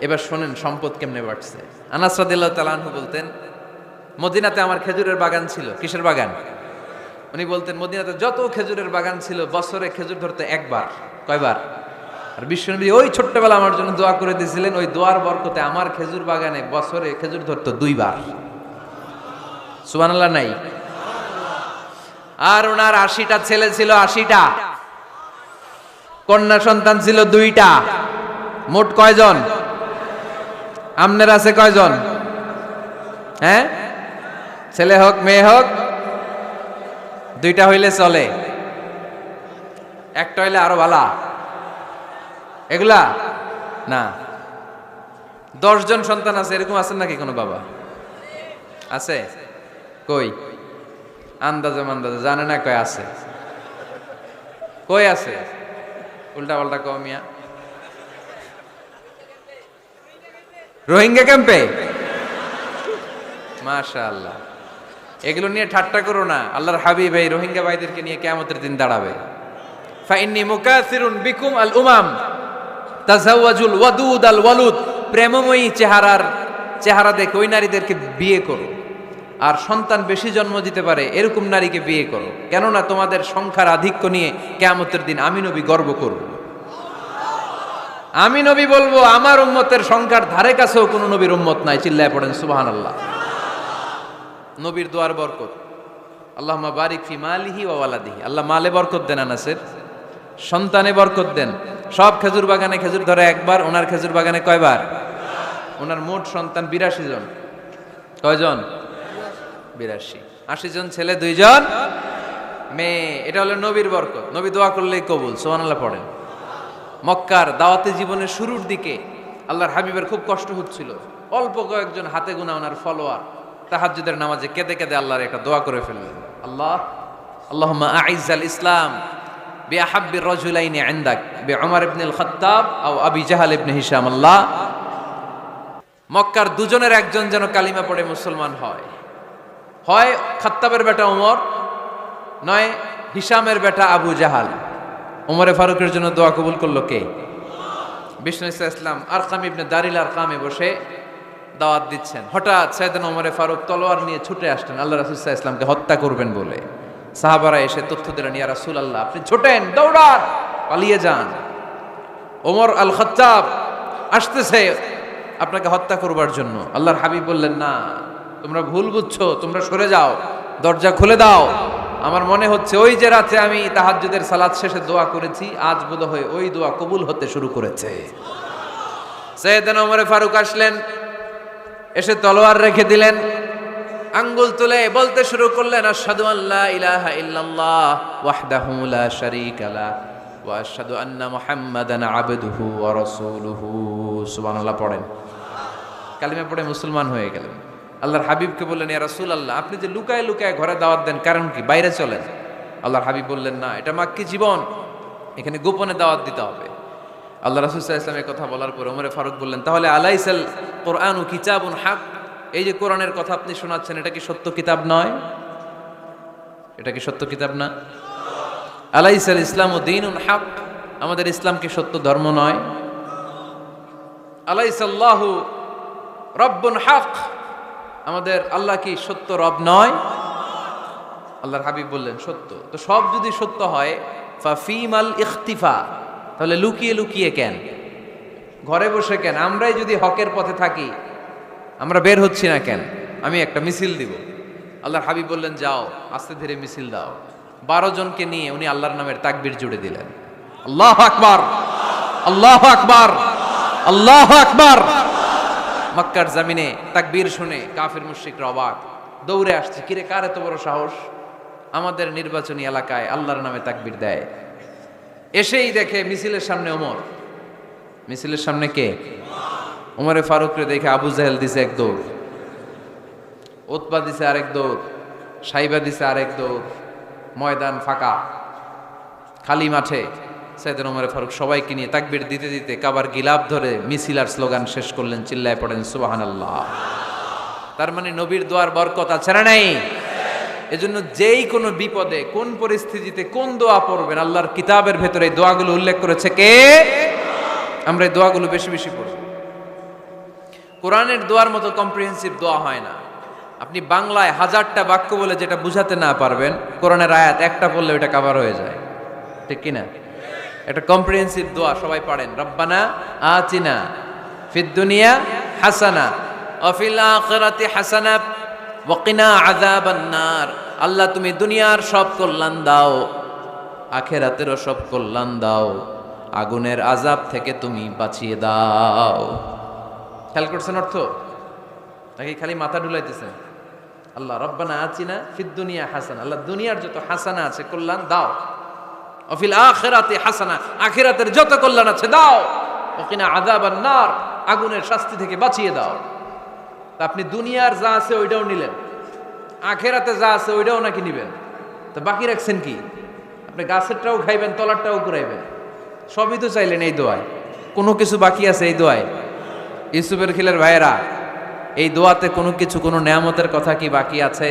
এবার শোনেন সম্পদ কেমনে বাড়ছে। আনাস রাদিয়াল্লাহু তাআলা আনহু বলতেন, মদিনাতে আমার খেজুরের বাগান ছিল। কিসের বাগান? উনি বলতেন মদিনাতে যত খেজুরের বাগান ছিল বছরে খেজুর ধরতে একবার। কয়বার? আর বিশ্বনবী ওই ছোট্টবেলা আমার জন্য দোয়া করে দিয়েছিলেন, ওই দোয়ার বরকতে আমার খেজুর বাগানে বছরে খেজুর ধরতো 2 বার। সুবহানাল্লাহ নাই? আর ওনার 80টা ছেলে ছিল, 80টা। কন্যা সন্তান ছিল 2টা। মোট কয়জন? আমনের আছে কয়জন? হ্যাঁ, ছেলে হোক মেয়ে হোক 2টা হইলে চলে, একটা হইলে আরো ভালো। এগুলা না, 10 জন সন্তান আছে, এরকম আছেন নাকি কোনো বাবা? আছে? কই? আন্দাজে মান্দাজে জানে না কয় আছে। কই আছে? উল্টা পাল্টা কমিয়া রোহিঙ্গা ক্যাম্পে। মাশাআল্লাহ, এগুলো নিয়ে ঠাট্টা করো না। আল্লাহর হাবিব এই রোহিঙ্গা ভাইদেরকে নিয়ে কিয়ামতের দিন দাঁড়াবে। ফাইন্নী মুকাসিরুন বিকুম আল উমাম তাজাওয়াজুল ওয়াদুদ আল ওয়ালুদ। প্রেমময়ী চেহারা দেখে ওই নারীদেরকে বিয়ে করো, আর সন্তান বেশি জন্ম দিতে পারে এরকম নারীকে বিয়ে করো। কেননা তোমাদের সংখ্যার আধিক্য নিয়ে কিয়ামতের দিন আমি নবী গর্ব করব। আমি নবী বলবো আমার উম্মতের সংখ্যার ধারে কাছেও কোনো নবীর উম্মত নাই। চিল্লায় পড়েন সুবহানাল্লাহ। নবীর দোয়ার বরকত। আল্লাহুম্মা বারিক ফি মালিহি ওয়া ওয়ালাদিহি। আল্লাহ মালে বরকত দেন, আনাসের সন্তানে বরকত দেন। সব খেজুর বাগানে খেজুর ধরে একবার, ওনার খেজুর বাগানে কয়বার? ওনার মোট সন্তান 82 জন। কয়জন? 82। 80 জন ছেলে, 2 জন মেয়ে। এটা হলো নবীর বরকত। নবী দোয়া করলেই কবুল। সুবহানাল্লাহ পড়েন। মক্কার দাওয়াতি জীবনের শুরুর দিকে আল্লাহর হাবিবের খুব কষ্ট হচ্ছিল। অল্প কয়েকজন হাতে গোনা ওনার ফলোয়ার, তাহাজ্জুদের নামাজে কেঁদে কেঁদে আল্লাহর একটা দোয়া করে ফেললেন, আল্লাহুম্মা আইজ্জাল ইসলাম বিআহাব্বি রাজুলাইনি ইনদাক বিউমর ইবনুল খাত্তাব আও আবি জাহল ইবনে হিশাম। আল্লাহ, মক্কার দুজনের একজন যেন কালিমা পড়ে মুসলমান হয়, হয় খাত্তাবের বেটা ওমর, নয় হিশামের বেটা আবু জাহাল। ওমরে ফারুকের জন্য দোয়া কবুল করলো কে? বিষ্ণু ইসলাম আরকাম ইবনে দারিল আরকামে বসে দাওয়াত দিচ্ছেন। হঠাৎ সাইয়েদনা ওমরে ফারুক তলোয়ার নিয়ে ছুটে আসলেন আল্লাহ রাসূল সাল্লাল্লাহু আলাইহি ওয়াসাল্লামকে হত্যা করবেন বলে। সাহাবারা এসে তথ্য দিলেন, ইয়া রাসূলুল্লাহ, আপনি ছোটেন, দৌড়ান, পালিয়ে যান, ওমর আল খাত্তাব আসতেছে আপনাকে হত্যা করবার জন্য। আল্লাহর হাবিব বললেন, না, তোমরা ভুল বুঝছো, তোমরা সরে যাও, দরজা খুলে দাও। আমার মনে হচ্ছে ওই যে রাতে আমি তাহাজ্জুদের সালাত শেষে দোয়া করেছি, আজ বোধহয় ওই দোয়া কবুল হতে শুরু করেছে। সাইয়েদনা ওমরে ফারুক আসলেন, এসে তলোয়ার রেখে দিলেন, আঙ্গুল তুলে বলতে শুরু করলেন, আশহাদু আল্লা ইলাহা ইল্লাল্লাহ ওয়াহদাহু লা শারীকা লাহু ওয়া আশহাদু আন্না মুহাম্মাদান আবদুহু ওয়া রাসূলুহু। সুবহানাল্লাহ পড়েন। কালিমা পড়ে মুসলমান হয়ে গেলেন। আল্লাহর হাবিবকে বললেন, ইয়া রাসূলুল্লাহ, আপনি যে লুকায় লুকায় ঘরে দাওয়াত দেন, কারণ কি? বাইরে চলেন। আল্লাহর হাবিব বললেন, না, এটা মাক্কি জীবন, এখানে গোপনে দাওয়াত দিতে হবে। আল্লাহ রাসূল সাল্লাল্লাহু আলাইহি ওয়াসাল্লামের কথা বলার পর ওমরে ফারুক বললেন, তাহলে আলাইসাল কোরআনু কিতাবুন হক, এই যে কোরআনের কথা আপনি শোনাচ্ছেন, এটা কি সত্য কিতাব নয়? এটা কি সত্য কিতাব না? আলাইসাল ইসলামু দীনুন হক, আমাদের ইসলাম কি সত্য ধর্ম নয়? আলাইসাল্লাহু রব্বুন হক, আমাদের আল্লাহ কি সত্য রব নয়? আল্লাহর হাবিব বললেন, সত্য। তো সব যদি সত্য হয়, ফাফিমাল ইখতিফা, তাহলে লুকিয়ে লুকিয়ে কেন, ঘরে বসে কেন? আমরাই যদি হকের পথে থাকি, আমরা বের হচ্ছি না কেন? আমি একটা মিছিল দিব। আল্লাহর হাবিব বললেন, যাও, আস্তে ধীরে মিছিল দাও। 12 জনকে নিয়ে উনি আল্লাহর নামের তাকবীর জুড়ে দিলেন। আল্লাহু আকবার, আল্লাহু আকবার, আল্লাহু আকবার। মক্কার জমিনে তাকবীর শুনে কাফির মুশরিকরা অবাক, দৌড়ে আসছে, কিরে, কার এত বড় সাহস আমাদের নির্বাচনী এলাকায় আল্লাহর নামে তাকবীর দেয়? এসেই দেখে মিছিলের সামনে ওমর। মিছিলের সামনে কে? ওমরে ফারুকরে দেখে আবু জাহেল দিছে এক দৌড়, উতবা দিছে আরেক দৌড়, সাইবা দিছে আরেক দৌড়। ময়দান ফাঁকা, খালি মাঠে সাইয়েদনা ওমরে ফারুক সবাইকে নিয়ে তাকবীর দিতে দিতে কাবার গিলাফ ধরে মিছিল আর স্লোগান শেষ করলেন, চিল্লায় পড়েন সুবহানাল্লাহ। তার মানে নবীর দোয়ার বরকত আছে না নাই? এজন্য যেই কোনো বিপদে, কোন পরিস্থিতিতে কোন দোয়া পড়বেন, আল্লাহর কিতাবের ভেতরে এই দোয়াগুলো উল্লেখ করেছে কে? আমরা এই দোয়াগুলো বেশি বেশি পড়ব। কোরআনের দোয়ার মতো কম্প্রিহেন্সিভ দোয়া হয় না। আপনি বাংলায় 1000টা বাক্য বলে যেটা বুঝাতে না পারবেন, কোরআনের আয়াত একটা পড়লে ওটা কভার হয়ে যায়, ঠিক কিনা? একটা কম্প্রিহেন্সিভ দোয়া সবাই পড়েন, রব্বানা আতিনা ফিদ দুনিয়া হাসানা ওয়া ফিল আখিরাতি হাসানা ওয়া কিনা আযাবান নার। আল্লাহ, তুমি দুনিয়ার সব কল্যাণ দাও, আখিরাতেরও সব কল্যাণ দাও, আগুনের আযাব থেকে তুমি বাঁচিয়ে দাও। খেয়াল করছেন অর্থ নাকি খালি মাথা ঢুলাইতেছেন? আল্লাহ, রব্বানা আতিনা ফিদ দুনিয়া হাসানা, আল্লাহ দুনিয়ার যত হাসানা আছে কল্যাণ দাও, ওয়া ফিল আখিরাতি হাসানা, আখিরাতের যত কল্যাণ আছে দাও, ওয়া কিনা আযাবান নার, আগুনের শাস্তি থেকে বাঁচিয়ে দাও। তা আপনি দুনিয়ার যা আছে ওইটাও নিলেন, আখিরাতে যা আছে ওইটাও নাকি নিবেন, তো বাকি রাখছেন কি? আপনি গাছেরটাও খাইবেন, তলারটাও ঘুরাইবেন, সবই তো চাইলেন এই দোয়ায়। কোনো কিছু বাকি আছে এই দোয়ায়? ইউসুফের খিলের ভাইয়েরা, এই দোয়াতে কোনো কিছু, কোনো নেয়ামতের কথা কি বাকি আছে?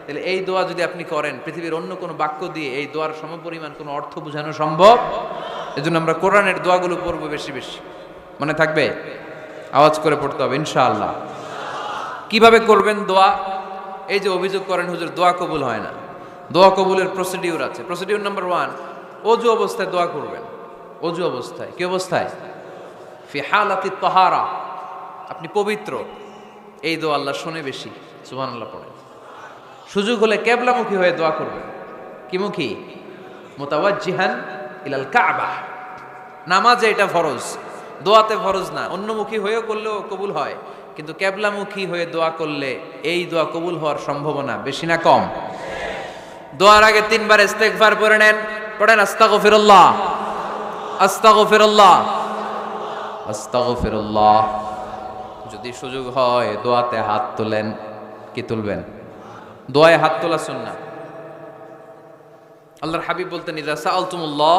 তাহলে এই দোয়া যদি আপনি করেন, পৃথিবীর অন্য কোনো বাক্য দিয়ে এই দোয়ার সমপরিমাণ কোনো অর্থ বোঝানো সম্ভব? এজন্য আমরা কোরআনের দোয়াগুলো পড়বো বেশি বেশি। মনে থাকবে? আওয়াজ করে পড়তে হবে ইনশাআল্লাহ। কিভাবে করবেন দোয়া? এই যে অভিযোগ করেন হুজুর দোয়া কবুল হয় না, দোয়া কবুলের প্রসিডিউর আছে। প্রসিডিউর নাম্বার 1, অজু অবস্থায় দোয়া করবেন। অজু অবস্থায়, কি অবস্থায়? ফি হালাতি তাহারা, আপনি পবিত্র, এই দোয়া আল্লাহ শুনে বেশি, সুবহানাল্লাহ পড়েন। সুযোগ হলে কিবলামুখী হয়ে দোয়া করবেন। কি মুখী? মুতাওয়াজ্জিহান ইলাল কাবা। নামাজে এটা ফরজ, দোয়াতে ফরজ না। অন্যমুখী হয়েও করলেও কবুল হয়, কিন্তু কিবলামুখী হয়ে দোয়া করলে এই দোয়া কবুল হওয়ার সম্ভাবনা বেশি না কম? দোয়ার আগে 3 বার ইস্তেগফার পড়ে নেন। পড়েন আস্তাগফিরুল্লাহ, আস্তাগফিরুল্লাহ, আস্তাগফিরুল্লাহ। যদি সুযোগ হয় দোয়াতে হাত তোলেন, কি তুলবেন? দোয়ায় হাত তোলা সুন্নাহ। আল্লাহর হাবিব বলতেন, ইযা সাআলতুমুল্লাহ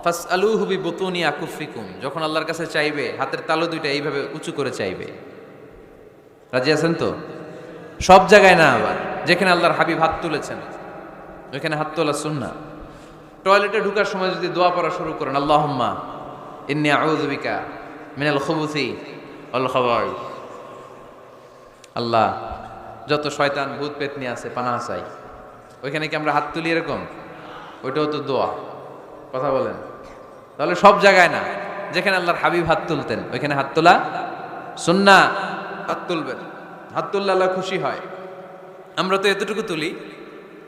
ফাসআলুহু বিবুতুনি আকুফিকুম। যখন আল্লাহর কাছে চাইবে, হাতের তালু দুইটা এইভাবে উঁচু করে চাইবে। রাজি আছেন তো? সব জায়গায় না, আবার যেখানে আল্লাহর হাবিব হাত তুলেছেন ওইখানে হাত তোলা সুন্নাহ। টয়লেটে ঢুকার সময় যদি দোয়া পড়া শুরু করেন, আল্লাহুম্মা ইন্নী আউযু বিকা মিনাল খুবুসি ওয়াল খাবাইস, আল্লাহ যত শয়তান ভূত পেতনি আছে পানাহ চাই। ওইখানে কি আমরা হাত তুলি এরকম? ওইটাও তো দোয়া। কথা বলেন। তাহলে সব জায়গায় না, যেখানে আল্লাহর হাবিব হাত তুলতেন ওইখানে হাত তোলা সুন্নাহ। হাত তুলবেন, হাত তুললে আল্লাহ খুশি হয়। আমরা তো এতটুকু তুলি,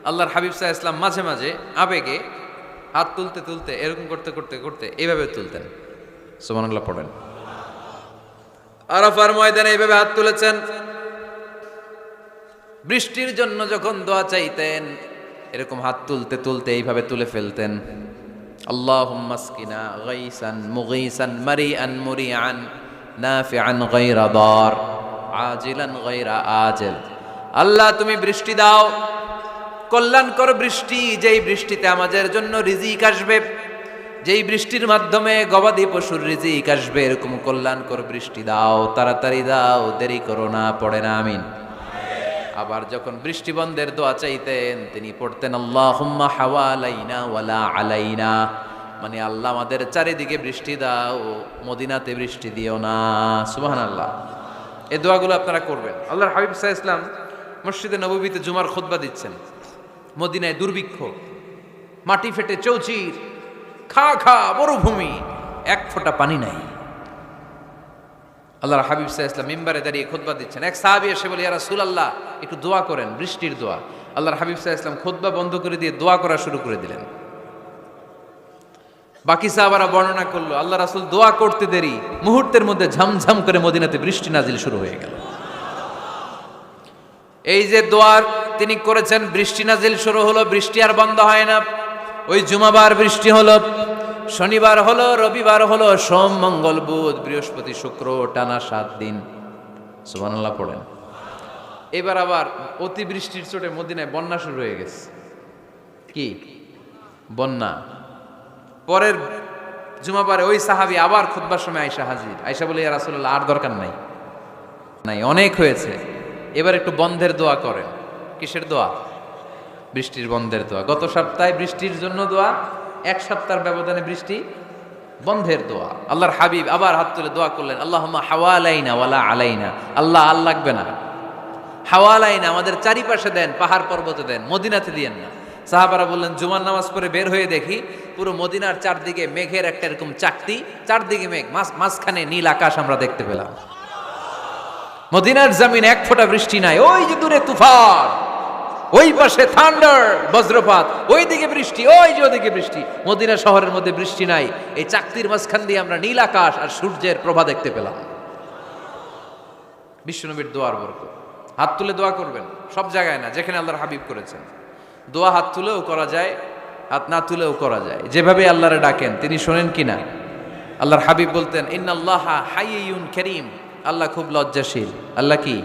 আল্লাহর হাবিব সাল্লাল্লাহু আলাইহি ওয়াসাল্লাম মাঝে মাঝে আবেগে হাত তুলতে তুলতে এরকম করতে করতে করতে এইভাবে তুলতেন। সুবহানাল্লাহ পড়েন। আরাফার ময়দানে এইভাবে হাত তুলেছেন। বৃষ্টির জন্য যখন দোয়া চাইতেন এরকম হাত তুলতে তুলতে এইভাবে তুলে ফেলতেন। আল্লাহুম্মা আসকিনা গাইসান মুগীসান মারিআন মুরিআন নাফিআন গায়রা দার আজিলান গায়রা আজিল। আল্লাহ তুমি বৃষ্টি দাও, কল্যাণকর বৃষ্টি, যেই বৃষ্টিতে আমাদের জন্য রিজিক আসবে, যেই বৃষ্টির মাধ্যমে গবাদি পশুর রিজিক আসবে, এরকম কল্যাণকর বৃষ্টি দাও, তাড়াতাড়ি দাও, দেরি করো না। পড়ে না আমিন। আবার যখন বৃষ্টি বন্ধের দোয়া চাইতেন তিনি পড়তেন আল্লাহুম্মা হাওয়ালাইনা ওয়ালা আলাইনা, মানে আল্লাহ আমাদের চারিদিকে বৃষ্টি দাও, মদিনাতে বৃষ্টি দিও না। সুবহানাল্লাহ। এই দোয়াগুলো আপনারা করবেন। আল্লাহর হাবিব সাল্লাল্লাহু আলাইহি ওয়াসাল্লাম মসজিদে নববীতে জুমার খুতবা দিচ্ছেন। মদিনায় দুর্ভিক্ষ, মাটি ফেটে চৌচির, খা খা মরুভূমি, এক ফোঁটা পানি নাই। আল্লাহর হাবিব সাল্লাল্লাহু আলাইহি ওয়াসাল্লাম মিম্বারে দাঁড়িয়ে খুতবা দিচ্ছেন। এক সাহাবী এসে বলে, ইয়া রাসূলুল্লাহ একটু দোয়া করেন, বৃষ্টির দোয়া। আল্লাহর হাবিব সাল্লাল্লাহু আলাইহি ওয়াসাল্লাম খুতবা বন্ধ করে দিয়ে দোয়া করা শুরু করে দিলেন। বাকি সাহাবারা বর্ণনা করলো, আল্লাহ রাসূল দোয়া করতে দেরি, মুহূর্তের মধ্যে ঝমঝম করে মদিনাতে বৃষ্টি নাজিল শুরু হয়ে গেল। এই যে দোয়ার তিনি করেছেন, বৃষ্টি নাজিল শুরু হলো, বৃষ্টি আর বন্ধ হয় না। ওই জুমাবার বৃষ্টি হলো, শনিবার হলো, রবিবার হলো, সোম মঙ্গল বুধ বৃহস্পতি শুক্র, টানা 7 দিন। সুবহানাল্লাহ পড়েন। এবার আবার অতি বৃষ্টির চোটে মদিনায় বন্যা শুরু হয়ে গেছে। কি বন্যা? পরের জুমাবারে ওই সাহাবী আবার খুতবার সময় আয়েশা হাজির। আয়েশা বলে, ইয়া রাসূলুল্লাহ আর দরকার নাই, অনেক হয়েছে, এবার একটু বন্ধের দোয়া করেন। কিসের দোয়া? বৃষ্টির বন্ধের দোয়া। গত সপ্তাহে বৃষ্টির জন্য দোয়া, এক সপ্তাহের ব্যবধানে বৃষ্টি বন্ধের দোয়া। আল্লাহর হাবিব আবার হাত তুলে দোয়া করলেন, আল্লাহুম্মা হাওয়ালাইনা ওয়ালা আলাইনা। আল্লাহ আল লাগবে না, হাওয়ালাইনা আমাদের চারিপাশে দেন, পাহাড় পর্বতে দেন, মদিনাতে দিয়েন না। সাহাবারা বললেন, জুমার নামাজ পড়ে বের হয়ে দেখি পুরো মদিনার চারদিকে মেঘের একটা এরকম চাকতি, চারদিকে মেঘ, মাঝখানে নীল আকাশ আমরা দেখতে পেলাম। মদিনার জমিন এক ফোঁটা বৃষ্টি নাই। ওই যে দূরে তুফান, ওই পাশে থান্ডার বজ্রপাত, ওই দিকে বৃষ্টি, ওই যে ওদিকে বৃষ্টি। মদিনা শহরের মধ্যে বৃষ্টি নাই, এই চাকতির মাঝখান দিয়ে আমরা নীল আকাশ আর সূর্যের প্রভা দেখতে পেলাম। বিশ্বনবীর দোয়ার বরকত। হাত তুলে দোয়া করবেন, সব জায়গায় না, যেখানে আল্লাহর হাবিব করেছেন। দোয়া হাত তুলেও করা যায়, হাত না তুলেও করা যায়। যেভাবে আল্লাহরে ডাকেন তিনি শোনেন কিনা। আল্লাহর হাবিব বলতেন, ইন্নাল্লাহা হাইয়ুন কারীম, আল্লাহ খুব লজ্জাশীল। আল্লাহ কি?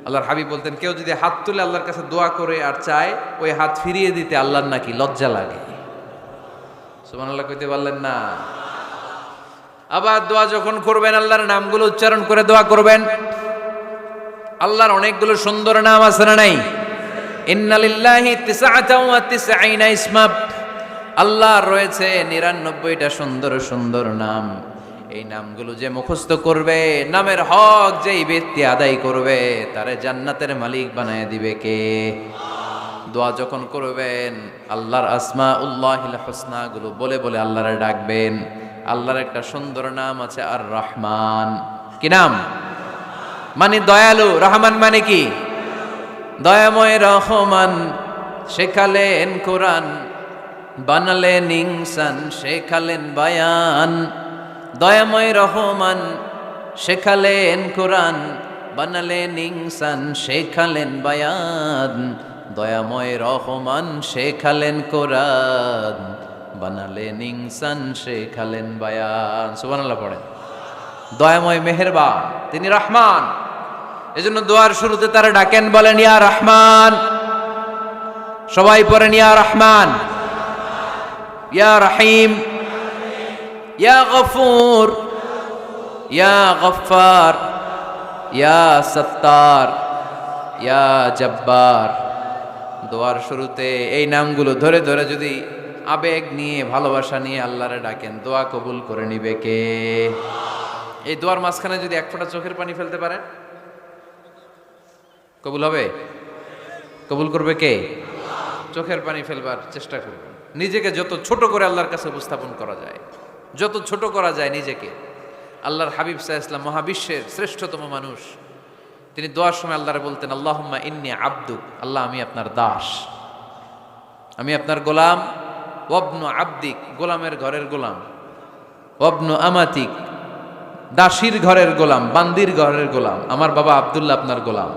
আল্লাহর হাবিব বলতেন, কেউ যদি হাত তুলে আল্লাহর কাছে দোয়া করে আর চায়, ওই হাত ফিরিয়ে দিতে আল্লাহর নাকি লজ্জা লাগে। সুবহানাল্লাহ কইতে পারলেন না? আবার দোয়া যখন করবেন আল্লাহর নামগুলো উচ্চারণ করে দোয়া করবেন। আল্লাহর অনেকগুলো সুন্দর নাম আছে না নাই? ইন্না লিল্লাহি 99 ইসমা, আল্লাহর রয়েছে 99টা সুন্দর সুন্দর নাম। এই নামগুলো যে মুখস্থ করবে, নামের হক যেই ব্যক্তি আদায় করবে, তারে জান্নাতের মালিক বানায় দিবে কে? দোয়া যখন করবেন আল্লাহর আসমাউল্লাহিল হুসনা গুলো বলে বলে আল্লাহরে ডাকবেন। আল্লাহর একটা সুন্দর নাম আছে আর রহমান। কি নাম? মানে দয়ালু। রহমান মানে কি? দয়াময়। রহমান শেখালেন কোরআন, বানালেন ইনসান, শেখালেন বায়ান। দয়াময় রহমান শেখালেন কোরআন, বানালেন ইনসান, শেখালেন বায়ান। দয়াময় রহমান শেখালেন কোরআন, বানালেন ইনসান, শেখালেন বায়ান। সুবহানাল্লাহ পড়েন। দয়াময় মেহেরবান, তিনি রহমান। এজন্য দোয়ার শুরুতে তারা ডাকেন, বলেন ইয়া রহমান। সবাই পড়েন ইয়া রহমান, ইয়া রহিম, ইয়া গফুর, ইয়া গফফার, ইয়া সত্তার, ইয়া জব্বার। দোয়ার শুরুতে এই নামগুলো ধরে ধরে যদি আবেগ নিয়ে ভালোবাসা নিয়ে আল্লাহরে ডাকেন, দোয়া কবুল করে নিবে কে? এই দোয়ার মাঝখানে যদি এক ফোঁটা চোখের পানি ফেলতে পারেন, কবুল হবে? কবুল করবে কে? চোখের পানি ফেলবার চেষ্টা করবেন। নিজেকে যত ছোট করে আল্লাহর কাছে উপস্থাপন করা যায়, যত ছোট করা যায় নিজেকে। আল্লাহর হাবিব সাল্লাল্লাহু আলাইহি ওয়াসাল্লাম মহাবিশ্বের শ্রেষ্ঠতম মানুষ, তিনি দোয়ার সময় আল্লাহরে বলতেন, আল্লাহুম্মা ইন্নী আবদুক, আল্লাহ আমি আপনার দাস, আমি আপনার গোলাম। ওয়াবনু আবদিক, গোলামের ঘরের গোলাম। ওয়াবনু আমাতিক, দাসীর ঘরের গোলাম, বান্দির ঘরের গোলাম। আমার বাবা আব্দুল্লাহ আপনার গোলাম,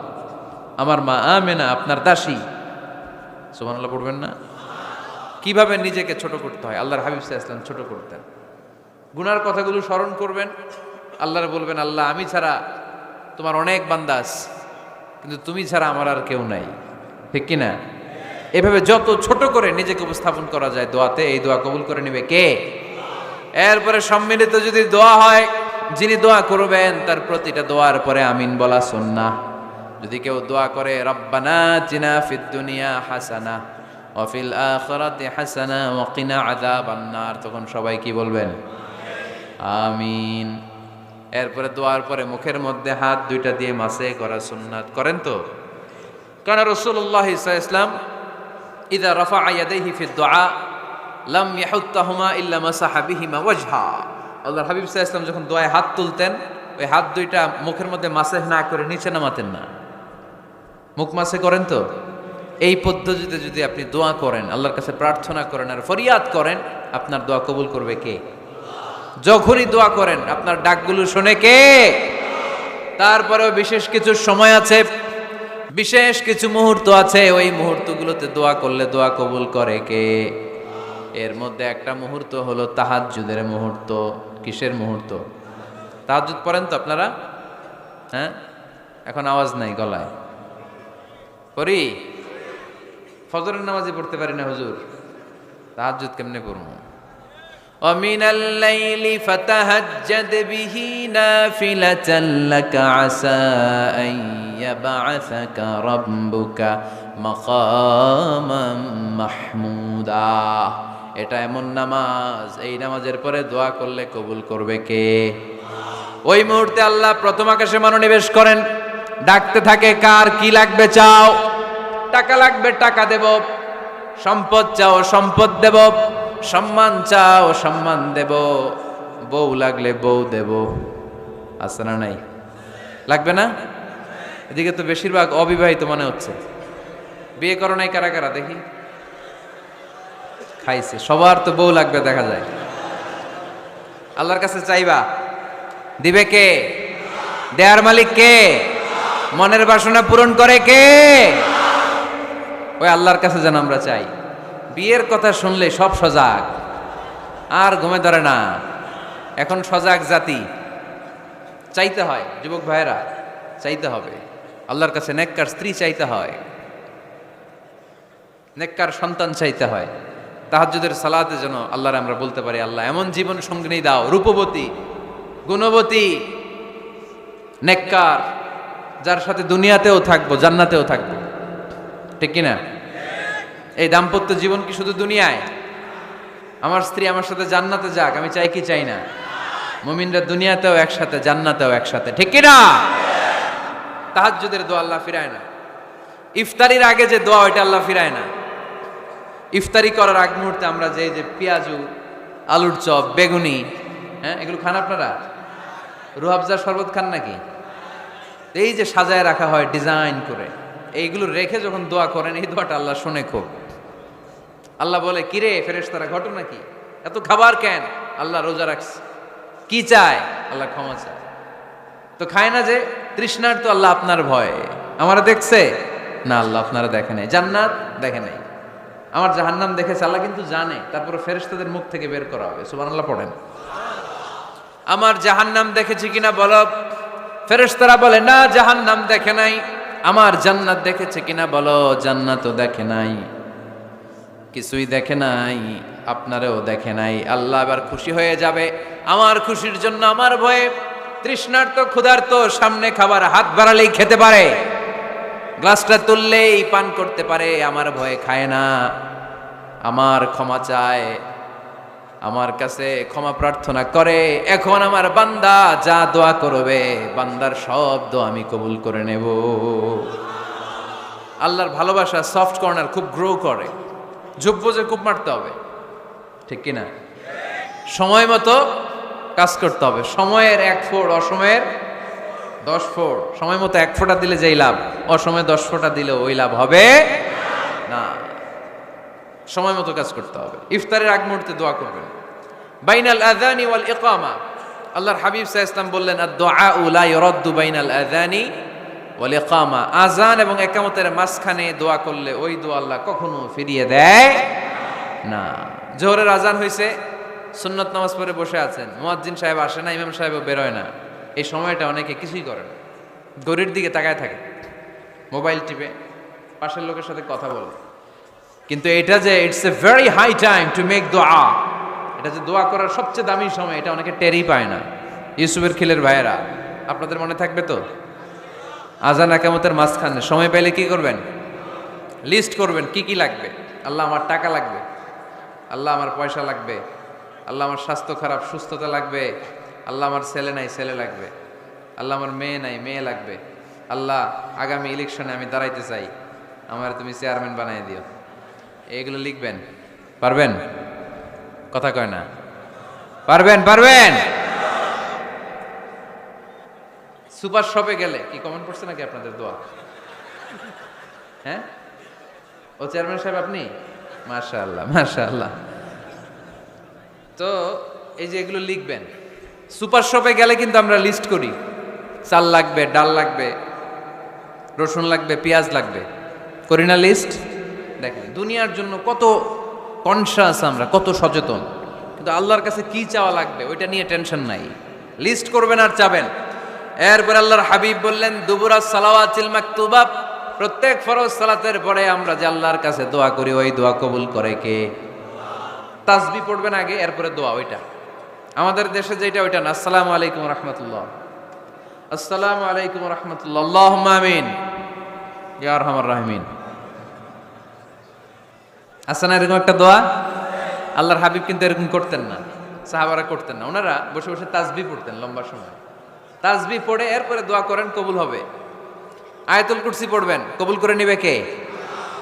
আমার মা আমেনা আপনার দাসী। সুবহানাল্লাহ পড়বেন না? কিভাবে নিজেকে ছোট করতে হয় আল্লাহর হাবিব সাল্লাল্লাহু আলাইহি ওয়াসাল্লাম ছোট করতেন। গুনার কথাগুলো স্মরণ করবেন, আল্লাহরে বলবেন, আল্লাহ আমি ছাড়া তোমার অনেক বান্দা আছে, কিন্তু তুমি ছাড়া আমার আর কেউ নাই, ঠিক কি না? এভাবে যত ছোট করে নিজেকে উপস্থাপন করা যায় দোয়াতে, এই দোয়া কবুল করে নেবে কে? এরপরে সম্মিলিত যদি দোয়া হয়, যিনি দোয়া করবেন তার প্রতিটা দোয়ার পরে আমিন বলা সুন্নাহ। যদি কেউ দোয়া করে রব্বানা আতিনা ফিদ দুনিয়া হাসানা ওয়া ফিল আখিরাতি হাসানা ওয়া কিনা আযাবান নার, তখন সবাই কি বলবেন? আমিন। এরপরে দোয়ার পরে মুখের মধ্যে হাত দুইটা দিয়ে মাসে করা সুন্নাত। করেন তো? কারণ রাসূলুল্লাহ সাল্লাল্লাহু আলাইহি ওয়াসাল্লাম ইযা রাফা'a ইয়াদাইহি ফিদ দুআ লাম ইয়াহুত্তাহুমা ইল্লা মাসাহা বিহিমা ওয়াজহা। আল্লাহর হাবিব সাল্লাল্লাহু আলাইহি ওয়াসাল্লাম যখন দোয়ায় হাত তুলতেন, ওই হাত দুইটা মুখের মধ্যে মাসে না করে নিচে নামাতেন না, মুখ মাসে করেন তো? এই পদ্ধতিতে যদি আপনি দোয়া করেন, আল্লাহর কাছে প্রার্থনা করেন আর ফরিয়াদ করেন, আপনার দোয়া কবুল করবে কে? যখনই দোয়া করেন আপনার ডাকগুলো শোনে কে? তারপরেও বিশেষ কিছু সময় আছে, বিশেষ কিছু মুহূর্ত আছে, ওই মুহূর্তগুলোতে দোয়া করলে দোয়া কবুল করে কে? এর মধ্যে একটা মুহূর্ত হলো তাহাজ্জুদের মুহূর্ত। কিসের মুহূর্ত? তাহাজ্জুদ পড়েন তো আপনারা? হ্যাঁ, এখন আওয়াজ নাই গলায়। পড়ি? ফজরের নামাজই পড়তে পারি না হুজুর, তাহাজ্জুদ কেমনে পড়বো? ومن الليل فتهجد به نافلة لك عسى أن يبعثك ربك مقاما محمودا। এটা এমন নামাজ, এই নামাজের পরে দোয়া করলে কবুল করবে কে? ওই মুহূর্তে আল্লাহ প্রথম আকাশে মনোনিবেশ করেন, ডাকতে থাকে, কার কি লাগবে চাও? টাকা লাগবে টাকা দেব, সম্পদ চাও সম্পদ দেব, সম্মান চাও সম্মান দেব, বউ লাগলে বউ দেব। আছে না নাই? লাগবে না? এদিকে তো বেশিরভাগ অবিবাহিত মনে হচ্ছে। বিয়ে করো নাই কারা কারা দেখি? খাইছে। সবার তো বউ লাগবে দেখা যায়। আল্লাহর কাছে চাইবা, দিবে কে? দেয়ার মালিক কে? মনের বাসনা পূরণ করে কে? ওই আল্লাহর কাছে যেন আমরা চাই। বিয়ের কথা শুনলে সব সজাগ, আর ঘুমে ধরে না। এখন সজাগ জাতি, চাইতে হয়। যুবক ভাইয়েরা, চাইতে হবে আল্লাহর কাছে। নেককার স্ত্রী চাইতে হয়, নেককার সন্তান চাইতে হয়। তাহাজ্জুদের সালাতে যেন আল্লাহর আমরা বলতে পারি, আল্লাহ এমন জীবন সঙ্গিনী দাও, রূপবতী, গুণবতী, নেককার, যার সাথে দুনিয়াতেও থাকবো জান্নাতেও থাকবো, ঠিক কিনা? এই দাম্পত্য জীবন কি শুধু দুনিয়ায়? আমার স্ত্রী আমার সাথে জান্নাতে যাক, আমি চাই কি চাই না? মুমিনরা দুনিয়াতেও একসাথে, জান্নাতেও একসাথে, ঠিক কিনা? তাহাজ্জুদের দোয়া আল্লাহ ফিরায় না। ইফতারির আগে যে দোয়া, ওইটা আল্লাহ ফিরায় না। ইফতারি করার আগ মুহূর্তে আমরা যে পেঁয়াজু, আলুর চপ, বেগুনি, হ্যাঁ, এগুলো খান আপনারা? রুহাবজার শরবত খান নাকি? এই যে সাজায় রাখা হয় ডিজাইন করে, এইগুলো রেখে যখন দোয়া করেন, এই দোয়াটা আল্লাহ শুনে খুব। আল্লাহ বলে, কিরে ফেরেশতারা, ঘটনা কি? এত খাবার কেন? আল্লাহ রোজা রাখছে। কি চায়? আল্লাহ ক্ষমা চায়। তো খায় না যে তৃষ্ণার, তো আল্লাহ আপনার ভয়। আমারা দেখছে না? আল্লাহ আপনারা দেখে নাই। জান্নাত দেখে নাই, আমার জাহান্নাম দেখেছে আল্লাহ কিন্তু জানে। তারপরে ফেরেশতাদের মুখ থেকে বের করা হবে। সুবহানাল্লাহ পড়েন। আমার জাহান্নাম দেখেছি কিনা বলো। ফেরেশতারা বলে, না জাহান্নাম দেখে নাই, আমার জান্নাত দেখেছে কিনা বলো। জান্নাতও দেখে নাই, কিছুই দেখে নাই, আপনারেও দেখে নাই। আল্লাহ এবার খুশি হয়ে যাবে। আমার খুশির জন্য আমার ভয়ে তৃষ্ণার্ত ক্ষুধার্ত সামনে খাবার হাত বাড়ালেই খেতে পারে, গ্লাসটা তুললেই পান করতে পারে, আমার ভয়ে খায় না, আমার ক্ষমা চায়, আমার কাছে ক্ষমা প্রার্থনা করে। এখন আমার বান্দা যা দোয়া করবে, বান্দার সব দোয়া আমি কবুল করে নেব। আল্লাহর ভালোবাসা সফট কর্নার খুব গ্রো করে, যোগ্য যে খুব মারতে হবে, ঠিক কিনা? সময় মতো কাজ করতে হবে। সময়ের 1 ফোঁট, অসময়ের 10 ফোঁট। সময় মতো 1 ফোঁটা দিলে যেই লাভ, অসময়ে 10 ফোঁটা দিলে ওই লাভ হবে না। সময় মতো কাজ করতে হবে। ইফতারের আগ মুহূর্তে দোয়া করবেন। বাইনাল আযানি ওয়াল ইকামা, আল্লাহর হাবিব সাল্লাল্লাহু আলাইহি ওয়াসাল্লাম বললেন, আদ-দুআউ লা ইউরাদ্দু বাইনাল আযানি ওয়াল ইকামা। আযান এবং ইকামতের মাঝখানে দোয়া করলে ওই দোয়া আল্লাহ কখনো ফিরিয়ে দেয় না। জোহরের আযান হইছে, সুন্নত নামাজ পড়ে বসে আছেন, মুয়াজ্জিন সাহেব আসে না, ইমাম সাহেবও বেরোয় না। এই সময়টা অনেকে কিছুই করে না, ঘড়ির দিকে তাকায় থাকে, মোবাইল টিপে, পাশের লোকের সাথে কথা বলে। কিন্তু এটা যে it's a very high time to make দোয়া, এটা যে দোয়া করার সবচেয়ে দামি সময়, এটা অনেকে টেরই পায় না। ইউসুফের খিলের ভাইয়েরা, আপনাদের মনে থাকবে তো, আযান ইকামতের মাঝখানে সময় পেলে কি করবেন? লিস্ট করবেন কি কি লাগবে। আল্লাহ আমার টাকা লাগবে, আল্লাহ আমার পয়সা লাগবে, আল্লাহ আমার স্বাস্থ্য খারাপ, সুস্থতা লাগবে, আল্লাহ আমার ছেলে নাই, ছেলে লাগবে, আল্লাহ আমার মেয়ে নাই, মেয়ে লাগবে, আল্লাহ আগামী ইলেকশনে আমি দাঁড়াইতে চাই, আমার তুমি চেয়ারম্যান বানাই দিও। এগুলো লিখবেন। পারবেন? কথা কয় না। পারবেন? পারবেন? সুপার শপে গেলে কি কমেন্ট পড়ছে নাকি আপনাদের দোয়া? হ্যাঁ, ও চেয়ারম্যান সাহেব আপনি? মাশাআল্লাহ, মাশাআল্লাহ। তো এই যে এগুলো লিখবেন। সুপার শপে গেলে কিন্তু আমরা লিস্ট করি, চাল লাগবে, ডাল লাগবে, রসুন লাগবে, পেঁয়াজ লাগবে, করি না লিস্ট? দেখেন দুনিয়ার জন্য কত কনশাস আমরা, কত সচেতন, কিন্তু আল্লাহর কাছে কি চাওয়া লাগবে ওইটা নিয়ে টেনশন নাই। লিস্ট করবেন আর চাবেন। এরপর আল্লাহর হাবিব বললেন, দুবুরা সালাওয়াতিল মাকতুবা, প্রত্যেক ফরজ সালাতের পরে আমরা যে আল্লাহর কাছে দোয়া করি, ওই দোয়া কবুল করে কে? তাসবিহ পড়বেন আগে, এরপরে দোয়া। ওইটা আমাদের দেশে যেটা, ওইটা না। আসসালামু আলাইকুম রাহমাতুল্লাহ, আসসালামু আলাইকুম রাহমাতুল্লাহ, আল্লাহুম্মা আমিন ইয়া আরহামার রাহিমিন। আছে না এরকম একটা দোয়া? আল্লাহর হাবিব কিন্তু এরকম করতেন না, সাহাবারা করতেন না। ওনারা বসে বসে তাসবিহ পড়তেন লম্বা সময়। তাসবিহ পড়ে এরপরে দোয়া করেন, কবুল হবে। আয়াতুল কুরসি পড়বেন, কবুল করে নেবে কে?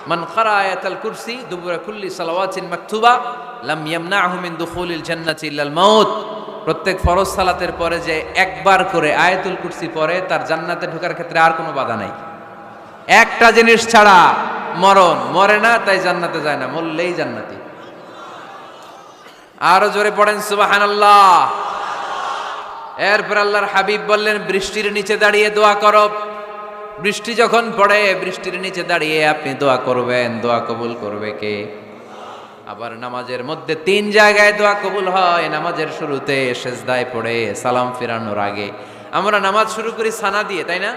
মান ক্বারা আয়াতুল কুরসি দুবুরা কুল্লি সালাওয়াতিন মাকতুবা লাম ইয়ামনাহু মিন দুখুলিল জান্নাতি ইল্লাল মাউত। প্রত্যেক ফরজ সালাতের পরে যে একবার করে আয়াতুল কুরসি পড়ে, তার জান্নাতে ঢোকার ক্ষেত্রে আর কোনো বাধা নাই। একটা জিনিস ছাড়া, মরণ। মরে না তাই জান্নাতে যায় না, মরলেই জান্নাতি। আরো জোরে পড়েন সুবহানাল্লাহ। এরপর আল্লাহর হাবিব বললেন, বৃষ্টির নিচে দাঁড়িয়ে দোয়া করো। বৃষ্টি যখন পড়ে, বৃষ্টির নিচে দাঁড়িয়ে আপনি দোয়া করবেন, দোয়া কবুল করবে কে? আবার নামাজের মধ্যে 3 জায়গায় দোয়া কবুল হয়। নামাজের শুরুতে, সেজদায় পড়ে, সালাম ফেরানোর আগে। আমরা নামাজ শুরু করি সানা দিয়ে, তাই না?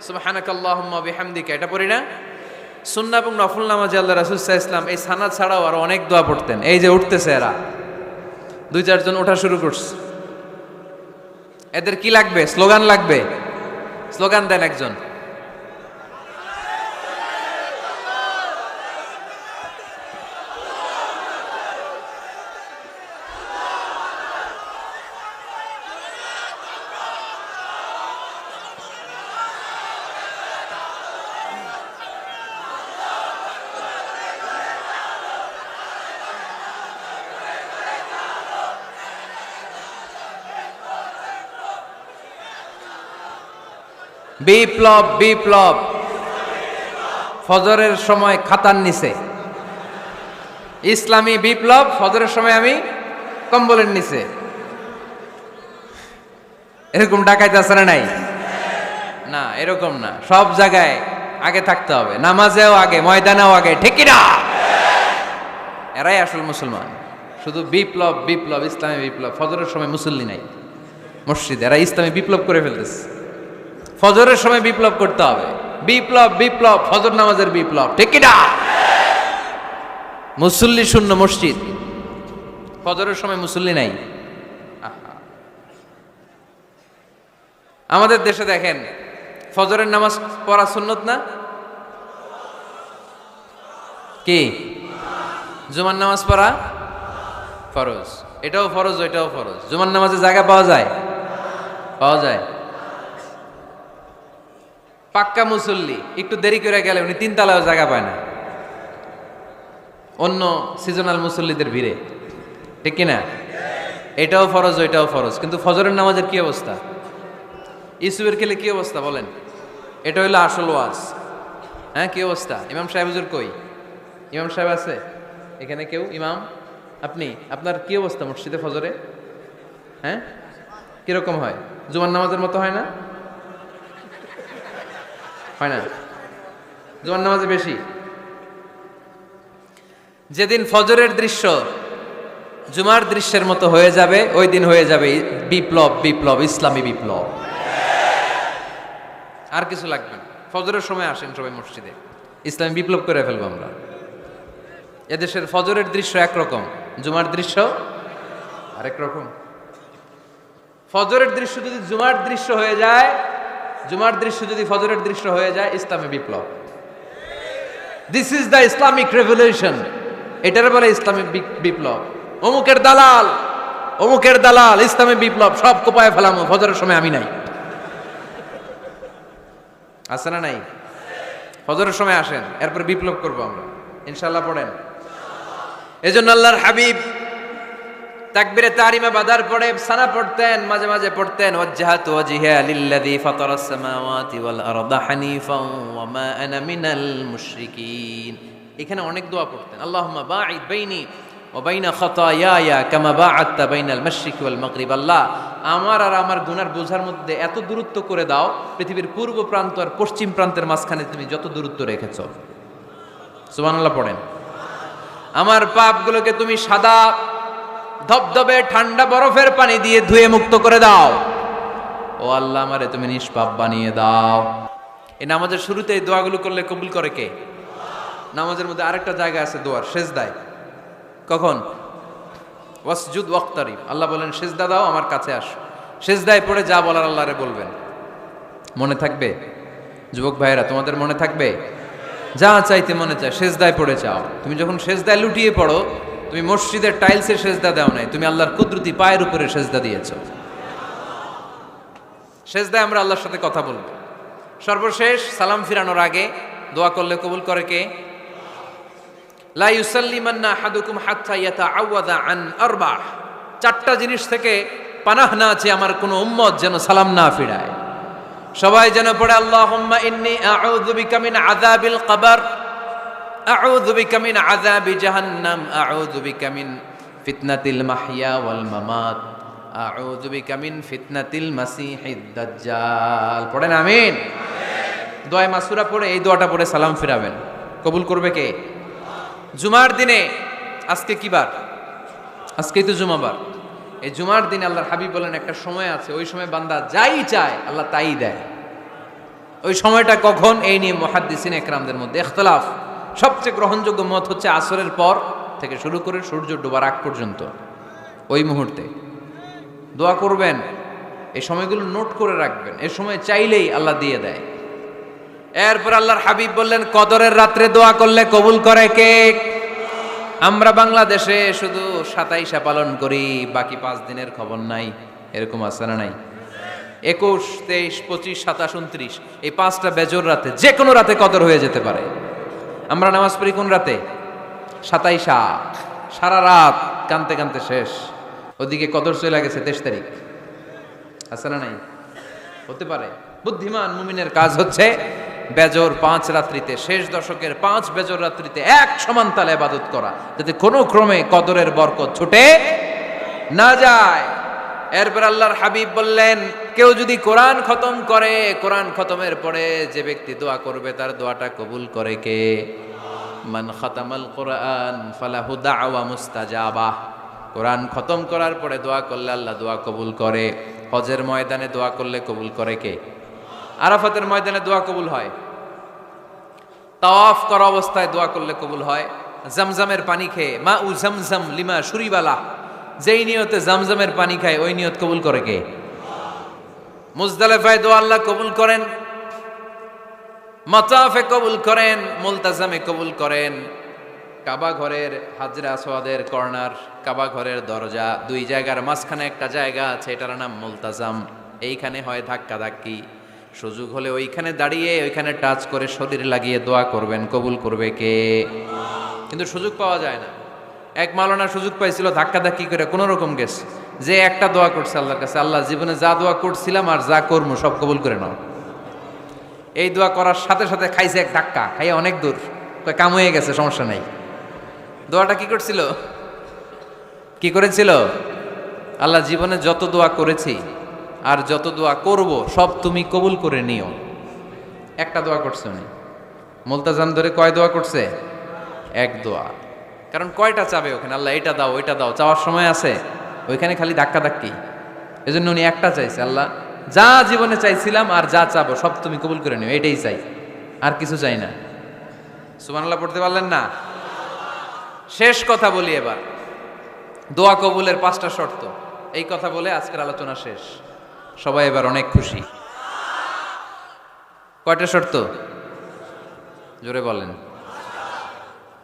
সুবহানাকাল্লাহুম্মা বিহামদিকা, এটা পড়ি না? সুন্নাহ এবং নফল নামাজে আল্লাহ রাসূল সাল্লাল্লাহু আলাইহি ওয়াসাল্লাম এই সানা ছাড়াও আরো অনেক দোয়া পড়তেন। এই যে উঠতেছে এরা, 2-4 জন ওঠা শুরু করছে, এদের কি লাগবে? স্লোগান লাগবে। স্লোগান দেন একজন। বিপ্লব, বিপ্লব। ফজরের সময় খাতার নিচে, ইসলামী বিপ্লব। ফজরের সময় আমি কম্বলের নিচে। এরকম ডাকাইতে আছে না? নাই না, এরকম না। সব জায়গায় আগে থাকতে হবে, নামাজেও আগে, ময়দানেও আগে, ঠিক কি না? এরাই আসল মুসলমান। শুধু বিপ্লব, বিপ্লব, ইসলামী বিপ্লব। ফজরের সময় মুসল্লি নাই মসজিদে, এরা ইসলামী বিপ্লব করে ফেলতেছে। ফজরের সময় বিপ্লব করতে হবে। বিপ্লব বিপ্লব, ফজর নামাজের বিপ্লব, ঠিক কি না? মুসল্লি শূন্য মসজিদ, ফজরের সময় মুসল্লি নাই। আমাদের দেশে দেখেন, ফজরের নামাজ পড়া সুন্নত না? কি? জুমার নামাজ পড়া ফরজ। এটাও ফরজ, ওইটাও ফরজ। জুমার নামাজে জায়গা পাওয়া যায়? পাওয়া যায়। পাক্কা মুসল্লি একটু দেরি করে গেলে উনি 3 তলায়ও জায়গা পায় না, অন্য সিজনাল মুসল্লিদের ভিড়ে, ঠিক কিনা? এটাও ফরজ, ওইটাও ফরজ। কিন্তু ফজরের নামাজের কি অবস্থা? ইসুবের খেলে কি অবস্থা বলেন? এটা হইলো আসল ওয়াজ। হ্যাঁ, কি অবস্থা? ইমাম সাহেব হুজুর কই? ইমাম সাহেব আছে এখানে কেউ? ইমাম আপনি, আপনার কি অবস্থা মসজিদে ফজরে? হ্যাঁ, কিরকম হয়? জুমার নামাজের মতো হয় না? হয় না? জুমার নামাজে বেশি। যেদিন ফজরের দৃশ্য জুমার দৃশ্যের মতো হয়ে যাবে, ওই দিন হয়ে যাবে বিপ্লব, বিপ্লব, ইসলামী বিপ্লব। আর কিছু লাগবে না। ফজরের সময় আসেন সবাই মসজিদে, ইসলামী বিপ্লব করে ফেলবো আমরা। এদেশের ফজরের দৃশ্য একরকম, জুমার দৃশ্য আরেক রকম। ফজরের দৃশ্য যদি জুমার দৃশ্য হয়ে যায়, জুমার দৃশ্য যদি ফজরের দৃশ্য হয়ে যায়, ইসলামী বিপ্লব। This is the Islamic revolution. এটার বলে ইসলামী বিপ্লব। অমুকের দালাল, অমুকের দালাল, ইসলামী বিপ্লব সব কোপায় ফেলামো, ফজরের সময় আমি নাই। আছে না নাই? ফজরের সময় আসেন, এরপর বিপ্লব করবো আমরা ইনশাআল্লাহ। পড়েন। এজন্য আল্লাহর হাবিব তাকবীরে তাহরিমা বাঁধার পরে সানা পড়তেন, মাঝে মাঝে পড়তেন ওয়াজহাতু ওয়াজহিয়া লিল্লাযী ফাতারাস সামাওয়াতি ওয়াল আরদা হানিফাও ওয়া মা আনা মিনাল মুশরিকিন। এখানে অনেক দোয়া পড়তেন। আল্লাহুম্মা বাঈদ বাইনি ওয়া বাইনা খাতায়ায়া কামা বাআদতা বাইনাল মাশরিকি ওয়াল মাগরিব। আল্লাহ, আমার আর আমার গুনার বোঝার মধ্যে এত দূরত্ব করে দাও, পৃথিবীর পূর্ব প্রান্ত আর পশ্চিম প্রান্তের মাঝখানে তুমি যত দূরত্ব রেখেছো। সুবহানাল্লাহ পড়েন। আমার পাপগুলোকে তুমি সাদা ধবধবে ঠান্ডা বরফের পানি দিয়ে ধুয়ে মুক্ত করে দাও। ও আল্লাহ, আমারে তুমি নিষ্পাপ বানিয়ে দাও। এই নামাজের শুরুতে এই দোয়াগুলো করলে কবুল করে কে? নামাজের মধ্যে আরেকটা জায়গা আছে দোয়ার, সেজদায়। কখন? ওয়াসজুদ ওয়াক্তারিব। আল্লাহ বলেন সেজদা দাও, আমার কাছে আসো। সেজদায় পড়ে যা বলার আল্লাহরে বলবেন। মনে থাকবে? যুবক ভাইয়েরা, তোমাদের মনে থাকবে? যা চাইতে মনে চায় সেজদায় পড়ে চাও। তুমি যখন সেজদায় লুটিয়ে পড়ো, তুমি মসজিদের টাইলসে সেজদা দাও নাই, তুমি আল্লাহর কুদরতি পায়ের উপরে সেজদা দিয়েছো। সেজদায় আমরা আল্লাহর সাথে কথা বলবো। সর্বশেষ সালাম ফিরানোর আগে দোয়া করলে কবুল করে কে? লা ইউসাল্লিমান্না আহাদুকুম হাত্তা ইয়াতাআওয়াযা আন আরবা'। 4টা জিনিস থেকে পানাহ না আছে আমার কোন উম্মত যেন সালাম না ফিরায়। সবাই যেন পড়ে আল্লাহুম্মা ইন্নী আউযু বিকা মিন আযাবিল কবর, আউযু বিকা মিন আযাবি জাহান্নাম, আউযু বিকা মিন ফিতনাতিল মাহইয়া ওয়াল মামাত, আউযু বিকা মিন ফিতনাতিল মাসিহিদ দাজ্জাল। পড়েন আমিন। দোয়া মাসুরা পড়ে এই দোয়াটা পড়ে সালাম ফিরাবেন। কবুল করবে কে? জুমার দিনে, আজকে কি বার? আজকেই তো জুমাবার। এই জুমার দিনে আল্লাহর হাবিব বলেন একটা সময় আছে, ওই সময় বান্দা যাই চায় আল্লাহ তাই দেয়। ওই সময়টা কখন? এই নিয়ে মুহাদ্দিসিন একরামদের মধ্যে ইখতিলাফ। সবচেয়ে গ্রহণযোগ্য মত হচ্ছে আসরের পর থেকে শুরু করে সূর্য ডোবার আগ পর্যন্ত, ওই মুহূর্তে দোয়া করবেন। এই সময়গুলো নোট করে রাখবেন, এই সময় চাইলেই আল্লাহ দিয়ে দেয়। এরপর আল্লাহর হাবিব বললেন কদরের রাত্রে দোয়া করলে কবুল করে কে? আমরা বাংলাদেশে শুধু 27 পালন করি, বাকি 5 দিনের খবর নাই। এরকম আছে না নাই? 21, 23, 25, 27, 29 এই 5টা বেজোর রাতে, যে কোনো রাতে কদর হয়ে যেতে পারে। আমরা নামাজ পড়ি কোন রাতে? 27। সারা রাত কানতে কানতে শেষ, ওদিকে কদর চলে গেছে 23 তারিখ। আছে না নাই? হতে পারে। বুদ্ধিমান মুমিনের কাজ হচ্ছে বেজর 5 রাত্রিতে, শেষ দশকের 5 বেজর রাত্রিতে এক সমান তালে ইবাদত করা, যাতে কোনো ক্রমে কদরের বরকত ছুটে না যায়। এরপর আল্লাহর হাবিব বললেন কেউ যদি কোরআন খতম করে, কোরআন খতমের পরে যে ব্যক্তি দোয়া করবে তার দোয়াটা কবুল করে কে? মান খাতামাল কোরআন ফালাহু দাওয়া মুস্তাজাবা। কোরআন খতম করার পরে দোয়া করলে আল্লাহ দোয়া কবুল করে। হজের ময়দানে দোয়া করলে কবুল করে কে? আরাফাতের ময়দানে দোয়া কবুল হয়, তাওয়াফ করা অবস্থায় দোয়া করলে কবুল হয়, জামজামের পানি খেয়ে মা উ জামজাম লিমা শুরিবালা, যেই নিয়তে জামজামের পানি খায় ওই নিয়ত কবুল করে কে? মুজদালিফায় দোয়া আল্লাহ কবুল করেন, মাতাফে কবুল করেন, মুলতাজামে কবুল করেন। কাবা ঘরের হাজরে আসওয়াদের কর্নার, কাবা ঘরের দরজা, দুই জায়গার মাঝখানে একটা জায়গা আছে, এটার নাম মুলতাজাম। এইখানে হয় ধাক্কা ধাক্কি, সুযোগ হলে ওইখানে দাঁড়িয়ে ওইখানে টাচ করে শরীর লাগিয়ে দোয়া করবেন, কবুল করবে কে? কিন্তু সুযোগ পাওয়া যায় না। এক মাওলানা সুযোগ পাইছিল, ধাক্কা ধাক্কি করে কোনো রকম গেছে, যে একটা দোয়া করছে আল্লাহর কাছে, আল্লাহ জীবনে যা দোয়া করছিলাম আর যা করবো সব কবুল করে নাও। এই দোয়া করার সাথে সাথে খাইছে এক ধাক্কা, খাইয়ে অনেক দূর, কাম হয়ে গেছে, সমস্যা নাই। দোয়াটা কি করছিল? কি করেছিল? আল্লাহ জীবনে যত দোয়া করেছি আর যত দোয়া করব সব তুমি কবুল করে নিও। একটা দোয়া করছে উনি, মুলতাজাম ধরে কয় দোয়া করছে? এক দোয়া। কারণ কয়টা চাবে ওখানে? আল্লাহ এটা দাও ওইটা দাও, চাওয়ার সময় আছে? ওইখানে খালি ধাক্কা ধাক্কি। এজন্য উনি একটা চাইছে, আল্লাহ যা জীবনে চাইছিলাম আর যা চাবো সব তুমি কবুল করে নিও, এটাই চাই, আর কিছু চাই না। সুবহানাল্লাহ পড়তে পারলেন না? শেষ কথা বলি এবার, দোয়া কবুলের 5টা শর্ত। এই কথা বলে আজকের আলোচনা শেষ। সবাই এবার অনেক খুশি। কয়টা শর্ত? জোরে বলেন।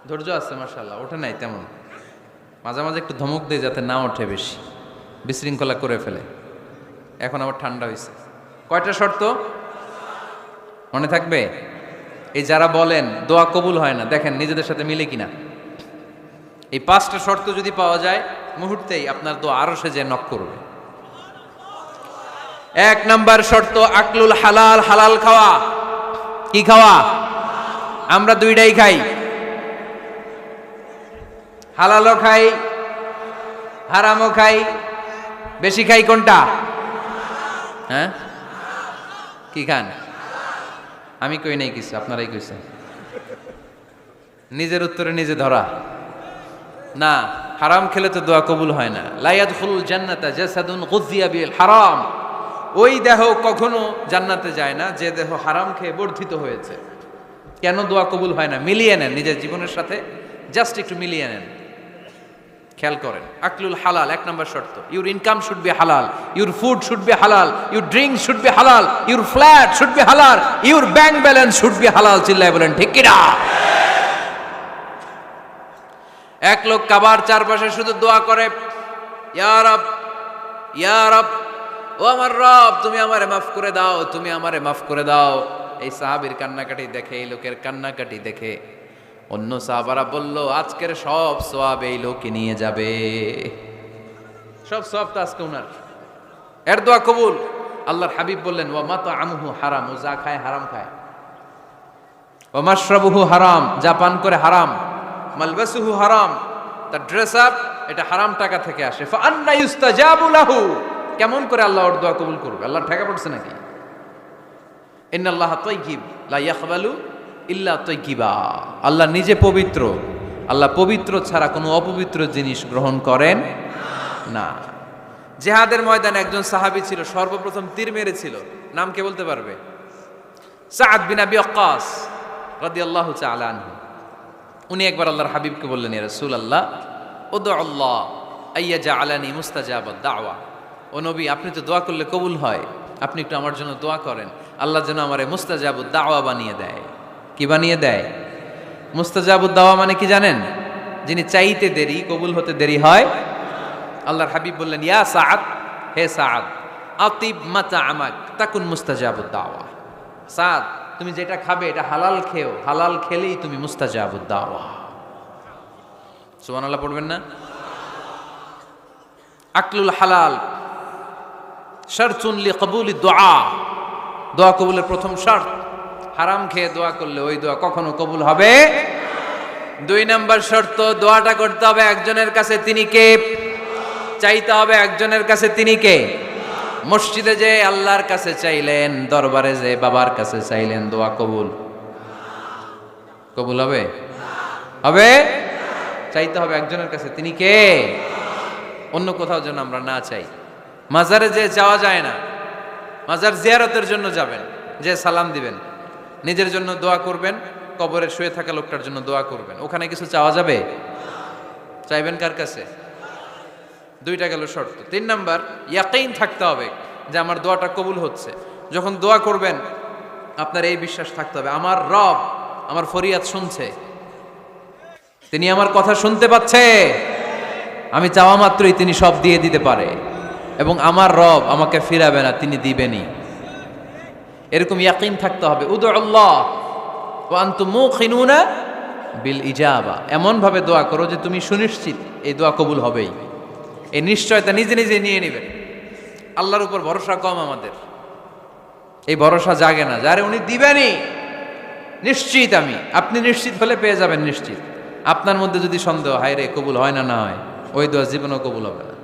ধৈর্য আছে মাশাআল্লাহ, ওঠে নাই তেমন, মাঝে মাঝে একটু ধমক দেয় যাতে না ওঠে, বেশি বিশৃঙ্খলা করে ফেলে। এখন আবার ঠান্ডা হয়েছে। কয়টা শর্ত মনে থাকবে? এই যারা বলেন দোয়া কবুল হয় না, দেখেন নিজেদের সাথে মিলে কিনা। এই 5টা শর্ত যদি পাওয়া যায়, মুহূর্তেই আপনার দোয়া আরশে যে নক করবে। 1 নাম্বার শর্ত আকলুল হালাল, হালাল খাওয়া। কি খাওয়া? আমরা দুইটাই খাই, হালালও খাই হারামও খাই। বেশি খাই কোনটা? হ্যাঁ, কি খান? আমি কই নাই কিছু, আপনারাই কইছেন। নিজের উত্তরে নিজে ধরা না। হারাম খেলে তো দোয়া কবুল হয় না। লা ইয়াদখুলুল জান্নাতা জাসাদুন গুযিয়া বিল হারাম। ওই দেহ কখনো জান্নাতে যায় না যে দেহ হারাম খেয়ে বর্ধিত হয়েছে। কেন দোয়া কবুল হয় না? মিলিয়ে নেন নিজের জীবনের সাথে, জাস্ট একটু মিলিয়ে নেন, খেয়াল করেন। আকলুল হালাল 1 নম্বর শর্ত। ইউর ইনকাম শুড বি হালাল, ইউর ফুড শুড বি হালাল, ইউর ড্রিঙ্ক শুড বি হালাল, ইউর ফ্ল্যাট শুড বি হালাল, your bank balance should be হালাল। চিল্লায় বলেন ঠিক কিনা? এক লোক কাবার চারপাশে শুধু দোয়া করে, ইয়া রব, ইয়া রব, ও আমার রব, তুমি আমারে মাফ করে দাও, তুমি আমারে মাফ করে দাও। এই সাহাবীর কান্নাকাটি দেখে, এই লোকের কান্নাকাটি দেখে অন্য সাহাবারা বলল, আজকের সব সওয়াব এই লোকই নিয়ে যাবে। সব সওয়াব তো আজকে উনার। এর দোয়া কবুল। আল্লাহর হাবিব বললেন, ওয়া মাতআমুহু হারাম, ও যা খায় হারাম খায়। ওয়া মাশরাবুহু হারাম, যা পান করে হারাম। মালবাসুহু হারাম, তার ড্রেস আপ এটা হারাম টাকা থেকে আসে। ফা আন্না ইউস্তাজাবু লাহু, কেমন করে আল্লাহ ওর দোয়া কবুল করবে? আল্লাহর ঠেকা পড়ছে নাকি? ইন্নাল্লাহা তাইয়্যিব লা ইয়াকবালু ইল্লা তাইয়্যিবা। আল্লাহ নিজে পবিত্র, আল্লাহ পবিত্র ছাড়া কোনো অপবিত্র জিনিস গ্রহণ করেন না। জিহাদের ময়দানে একজন সাহাবী ছিল, সর্বপ্রথম তীর মেরেছিল। নাম কে বলতে পারবে? সাআদ বিন আবি ওয়াক্কাস রাদিয়াল্লাহু তাআলা আনহু। উনি একবার আল্লাহর হাবিবকে বললেন, ইয়া রাসূলুল্লাহ, উদউ আল্লাহ আইয়াজআলানি মুস্তাজাবাদ দাওয়া। ও নবী, আপনি তো দোয়া করলে কবুল হয়, আপনি একটু আমার জন্য দোয়া করেন, আল্লাহ যেন আমারে মুস্তাজাবুদ দাওয়া বানিয়ে দেয়। কি বানিয়ে দেয়? মুস্তাজাবুদ দাওয়া মানে কি জানেন? যিনি চাইতে দেরি, কবুল হতে দেরি হয়। আল্লাহর হাবিব বললেন, ইয়া সাআদ, হে সাআদ, আতিব মাতআমাক তাকুন মুস্তাজাবুদ দাওয়া। সাআদ, তুমি যেটা খাবে এটা হালাল খেও, হালাল খেলেই তুমি মুস্তাজাবুদ দাওয়া। সুবহানাল্লাহ পড়বেন না? আকলুল হালাল শারতুন লিকবুলি দুআ, দোয়া কবুলের প্রথম শর্ত। হারাম খেয়ে দোয়া করলে ওই দোয়া কখনো কবুল হবে। 2 নম্বর শর্ত, দোয়াটা করতে হবে একজনের কাছে, তিনি কে? চাইতে হবে একজনের কাছে, তিনি কে? মসজিদে যে আল্লাহর কাছে চাইলেন, দরবারে যে বাবার কাছে চাইলেন, দোয়া কবুল কবুল হবে? হবে? চাইতে হবে একজনের কাছে, তিনি কে? অন্য কোথাও যেন আমরা না চাই। মাজারে যে যাওয়া যায় না, মাজার জিয়ারতের জন্য যাবেন, যে সালাম দিবেন, নিজের জন্য দোয়া করবেন, কবরে শুয়ে থাকা লোকটার জন্য দোয়া করবেন। ওখানে কিছু চাওয়া যাবে? চাইবেন কার কাছে? দুইটা গেল শর্ত। 3 নাম্বার, ইয়াকিন থাকতে হবে যে আমার দোয়াটা কবুল হচ্ছে। যখন দোয়া করবেন আপনার এই বিশ্বাস থাকতে হবে আমার রব আমার ফরিয়াদ শুনছে, তিনি আমার কথা শুনতে পাচ্ছে, আমি চাওয়া মাত্রই তিনি সব দিয়ে দিতে পারে, এবং আমার রব আমাকে ফিরাবে না, তিনি দিবেনই। এরকম ইয়াকিন থাকতে হবে। উদুল্লাহ ওয়া আনতুম মুকিনুনা বিল ইজাবা, এমন ভাবে দোয়া করো যে তুমি সুনিশ্চিত এই দোয়া কবুল হবেই। এই নিশ্চয়তা নিজে নিজে নিয়ে নেবেন। আল্লাহর উপর ভরসা কম আমাদের, এই ভরসা জাগে না যারে উনি দিবেনই, নিশ্চিত আমি। আপনি নিশ্চিত হলে পেয়ে যাবেন নিশ্চিত। আপনার মধ্যে যদি সন্দেহ, হায় রে কবুল হয় না হয়, ওই দোয়া জীবনও কবুল হবে না,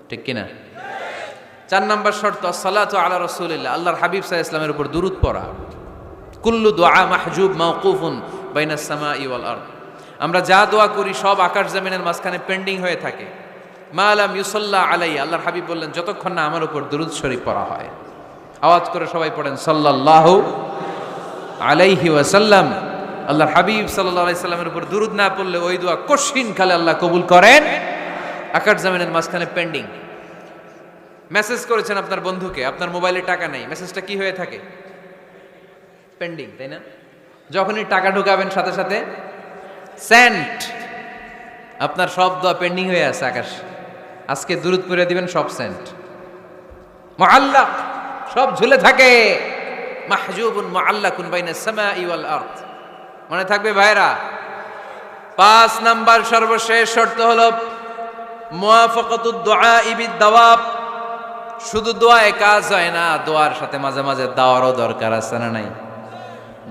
ঠিক কিনা? 4 নাম্বার শর্ত, আসসালাতু আলা রাসূলিল্লাহ, আল্লাহর হাবিব সাল্লাল্লাহু আলাইহি ওয়াসাল্লামের উপর দুরূদ পড়া। কুল্লু দুআ মাহজুব মাওকুফুন বাইনাস সামাই ওয়াল আরদ, আমরা যা দোয়া করি সব আকাশ জমিনের মাঝখানে পেন্ডিং হয়ে থাকে। মা লাম ইউসাল্লা আলাইহি, আল্লাহর হাবিব বললেন যতক্ষণ না আমার উপর দুরূদ শরীফ পড়া হয়। আওয়াজ করে সবাই পড়েন সাল্লাল্লাহু আলাইহি ওয়াসাল্লাম। আল্লাহর হাবিব সাল্লাল্লাহু আলাইহি সাল্লামের উপর দুরূদ না পড়লে ওই দোয়া কঠিন কালে আল্লাহ কবুল করেন, আকাশ জমিনের মাঝখানে পেন্ডিং। মেসেজ করেছেন আপনার বন্ধুকে, আপনার মোবাইলে টাকা নেই, মেসেজটা কি হয়ে থাকে? পেন্ডিং, তাই না? যখনই টাকা ঢোকাবেন সাথে সাথে সেন্ট, আপনার সব দোয়া পেন্ডিং হয়ে আছে আকাশ। আজকে দুরূদ পড়ে দিবেন, সব সেন্ট মুআল্লাক, সব ঝুলে থাকে। মাহজুবুন মুআল্লাকুন বাইনাস সামাই ওয়াল আরদ, মনে থাকবে ভাইরা। 5 নাম্বার সর্বশেষ শর্ত হলো মুওয়াফাকাতুদ দুআ বিদ দাওয়াব। শুধু দোয়ায় কাজ হয় না, দোয়ার সাথে মাঝে মাঝে দাওয়ারও দরকার আছে না নাই?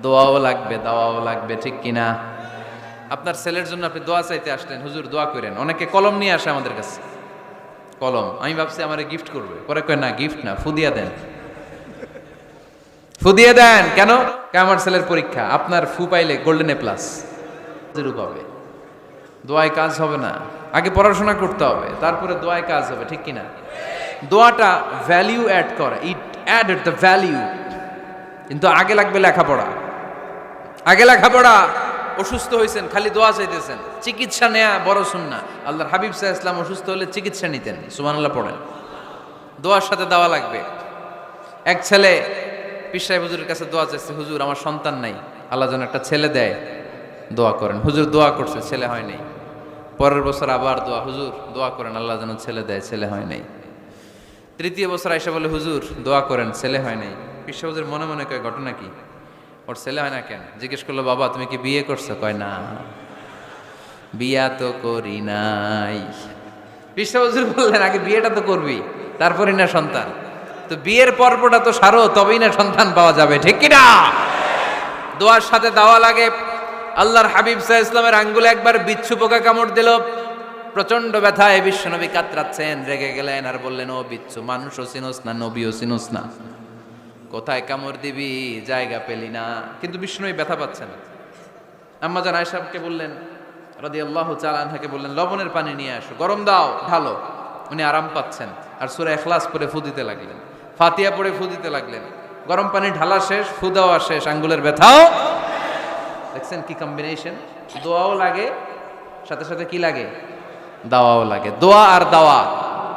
দোয়াও লাগবে, দাওয়াও লাগবে, ঠিক কিনা? আপনার ছেলের জন্য আপনি দোয়া চাইতে আসলেন, হুজুর দোয়া করেন। অনেকে কলম নিয়ে আসে আমাদের কাছে, কলম। আমি ভাবছি আমারে গিফট করবে, পরে কয় না গিফট না, ফুদিয়া দেন। ফুদিয়ে দেন কেন? আমার ছেলের পরীক্ষা, আপনার ফু পাইলে গোল্ডেন A+ পাবে। দোয়ায় কাজ হবে না, আগে পড়াশোনা করতে হবে, তারপরে দোয়ায় কাজ হবে, ঠিক কিনা? দোয়াটা ভ্যালিউ অ্যাড করে, ইট অ্যাডেড দ্য ভ্যালিউ। কিন্তু আগে লাগবে লেখাপড়া, আগে লেখাপড়া। অসুস্থ হয়েছেন, খালি দোয়া চাইতেছেন, চিকিৎসা নেয়া বড় সুন্নাহ। আল্লাহর হাবিব সাল্লাল্লাহু আলাইহি ওয়াসাল্লাম অসুস্থ হলে চিকিৎসা নিতেন, সুবহানাল্লাহ পড়েন। দোয়ার সাথে দেওয়া লাগবে। এক ছেলে পীর সাহেব হুজুরের কাছে দোয়া চাইছে, হুজুর আমার সন্তান নাই, আল্লাহ যেন একটা ছেলে দেয়, দোয়া করেন। হুজুর দোয়া করছে, ছেলে হয় নাই। পরের বছর আবার দোয়া, হুজুর দোয়া করেন আল্লাহ যেন ছেলে দেয়, ছেলে হয় নাই। 3য় বছর আইসা বলে, হুজুর দোয়া করেন, ছেলে হয় নাই। পীর সাহেব হুজুর মনে মনে কয় ঘটনা কি, ওর ছেলে হয় না কেন? জিজ্ঞেস করলো, বাবা তুমি কি বিয়ে করছো? কয় না, বিয়া তো করি নাই। পীর সাহেব হুজুর বললেন, আগে বিয়েটা তো করবি, তারপরই না সন্তান। তো বিয়ের পর্বটা তো সারো, তবেই না সন্তান পাওয়া যাবে, ঠিক কিনা? দোয়ার সাথে দেওয়া লাগে। আল্লাহর হাবিব সাল্লাল্লাহু আলাইহি ওয়াসাল্লামের আঙ্গুলে একবার বিচ্ছু পোকা কামড় দিল, প্রচন্ড ব্যথায় বিশ্বনবী কাতরাচ্ছেন, রেগে গেলেন আর বললেন, ও বিচ্ছু, মানুষও চিনোস না, নবীও চিনোস না, কোথায় কামড় দিবি, জায়গা পেলি না। কিন্তু বিশ্বনবী ব্যথা পাচ্ছেন। আম্মা জান আয়েশাকে বললেন রাদিয়াল্লাহু তাআলা আনহাকে বললেন, লবণের পানি নিয়ে আসো, গরম দাও, ঢালো। উনি আরাম পাচ্ছেন, আর সূরা ইখলাস পড়ে ফু দিতে লাগলেন, ফাতিহা পড়ে ফু দিতে লাগলেন। গরম পানি ঢালা শেষ, ফু দেওয়া শেষ, আঙ্গুলের ব্যথাও। দেখছেন কি কম্বিনেশন? দোয়াও লাগে, সাথে সাথে কি লাগে, দাওয়াও লাগে। দোয়া আর দাওয়া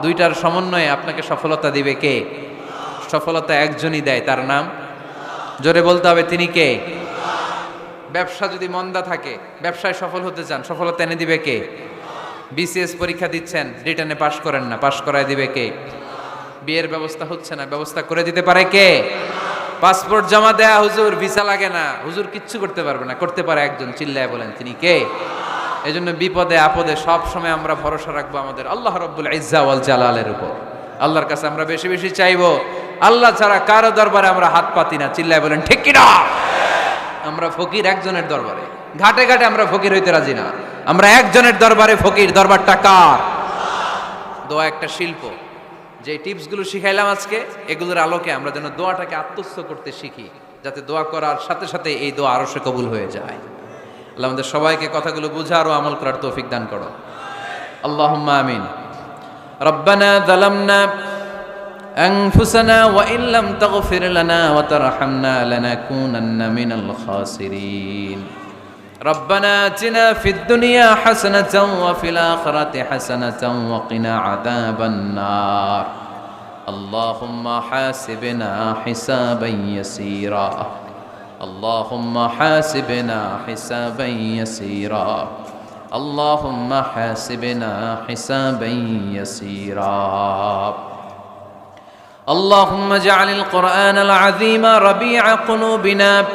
দুইটার সমন্বয়ে আপনাকে সফলতা দিবে কে? সফলতা একজনই দেয়, তার নাম, জোরে বলতে হবে, তিনি কে? ব্যবসা যদি মন্দা থাকে, ব্যবসায় সফল হতে চান, সফলতা এনে দিবে কে? বিসিএস পরীক্ষা দিচ্ছেন, রিটেনে পাশ করেন না, পাশ করায় দিবে কে? বিয়ের ব্যবস্থা হচ্ছে না, ব্যবস্থা করে দিতে পারে কে? পাসপোর্ট জমা দেয়া, হুজুর ভিসা লাগে না, হুজুর কিচ্ছু করতে পারবে না, করতে পারে একজন, চিল্লায় বলেন তিনি কে? এই জন্য বিপদে আপদে সব সময় আমরা ভরসা রাখবো আমাদের আল্লাহ রব্বুল ইজ্জা ওয়াল জালালের উপর। আল্লাহর কাছে আমরা বেশি বেশি চাইবো। আল্লাহ ছাড়া কারো দরবারে আমরা হাত পাতি না, চিল্লায় বলেন ঠিক কিনা? আমরা ফকির একজনের দরবারে, ঘাটে ঘাটে আমরা ফকির হইতে রাজি না, আমরা একজনের দরবারে ফকির। দরবারটা কার? দোয়া একটা শিল্প। যে টিপসগুলো শিখাইলাম আজকে, এগুলোর আলোকে আমরা যেন দোয়াটাকে আত্মস্থ করতে শিখি, যাতে দোয়া করার সাথে সাথে এই দোয়া আরো সে কবুল হয়ে যায়। আল্লাহ আমাদের সবাইকে কথাগুলো বুঝার ও আমল করার তৌফিক দান করো, আল্লাহুম্মা আমিন। রব্বানা যালামনা أنفسنا وإن لم تغفر لنا وترحمنا لنكونن من الخاسرين ربنا آتنا في الدنيا حسنة وفي الآخرة حسنة وقنا عذاب النار اللهم حاسبنا حسابا يسيرا اللهم حاسبنا حسابا يسيرا اللهم حاسبنا حسابا يسيرا اللهم اجعل القرآن العظيم ربيع قلوبنا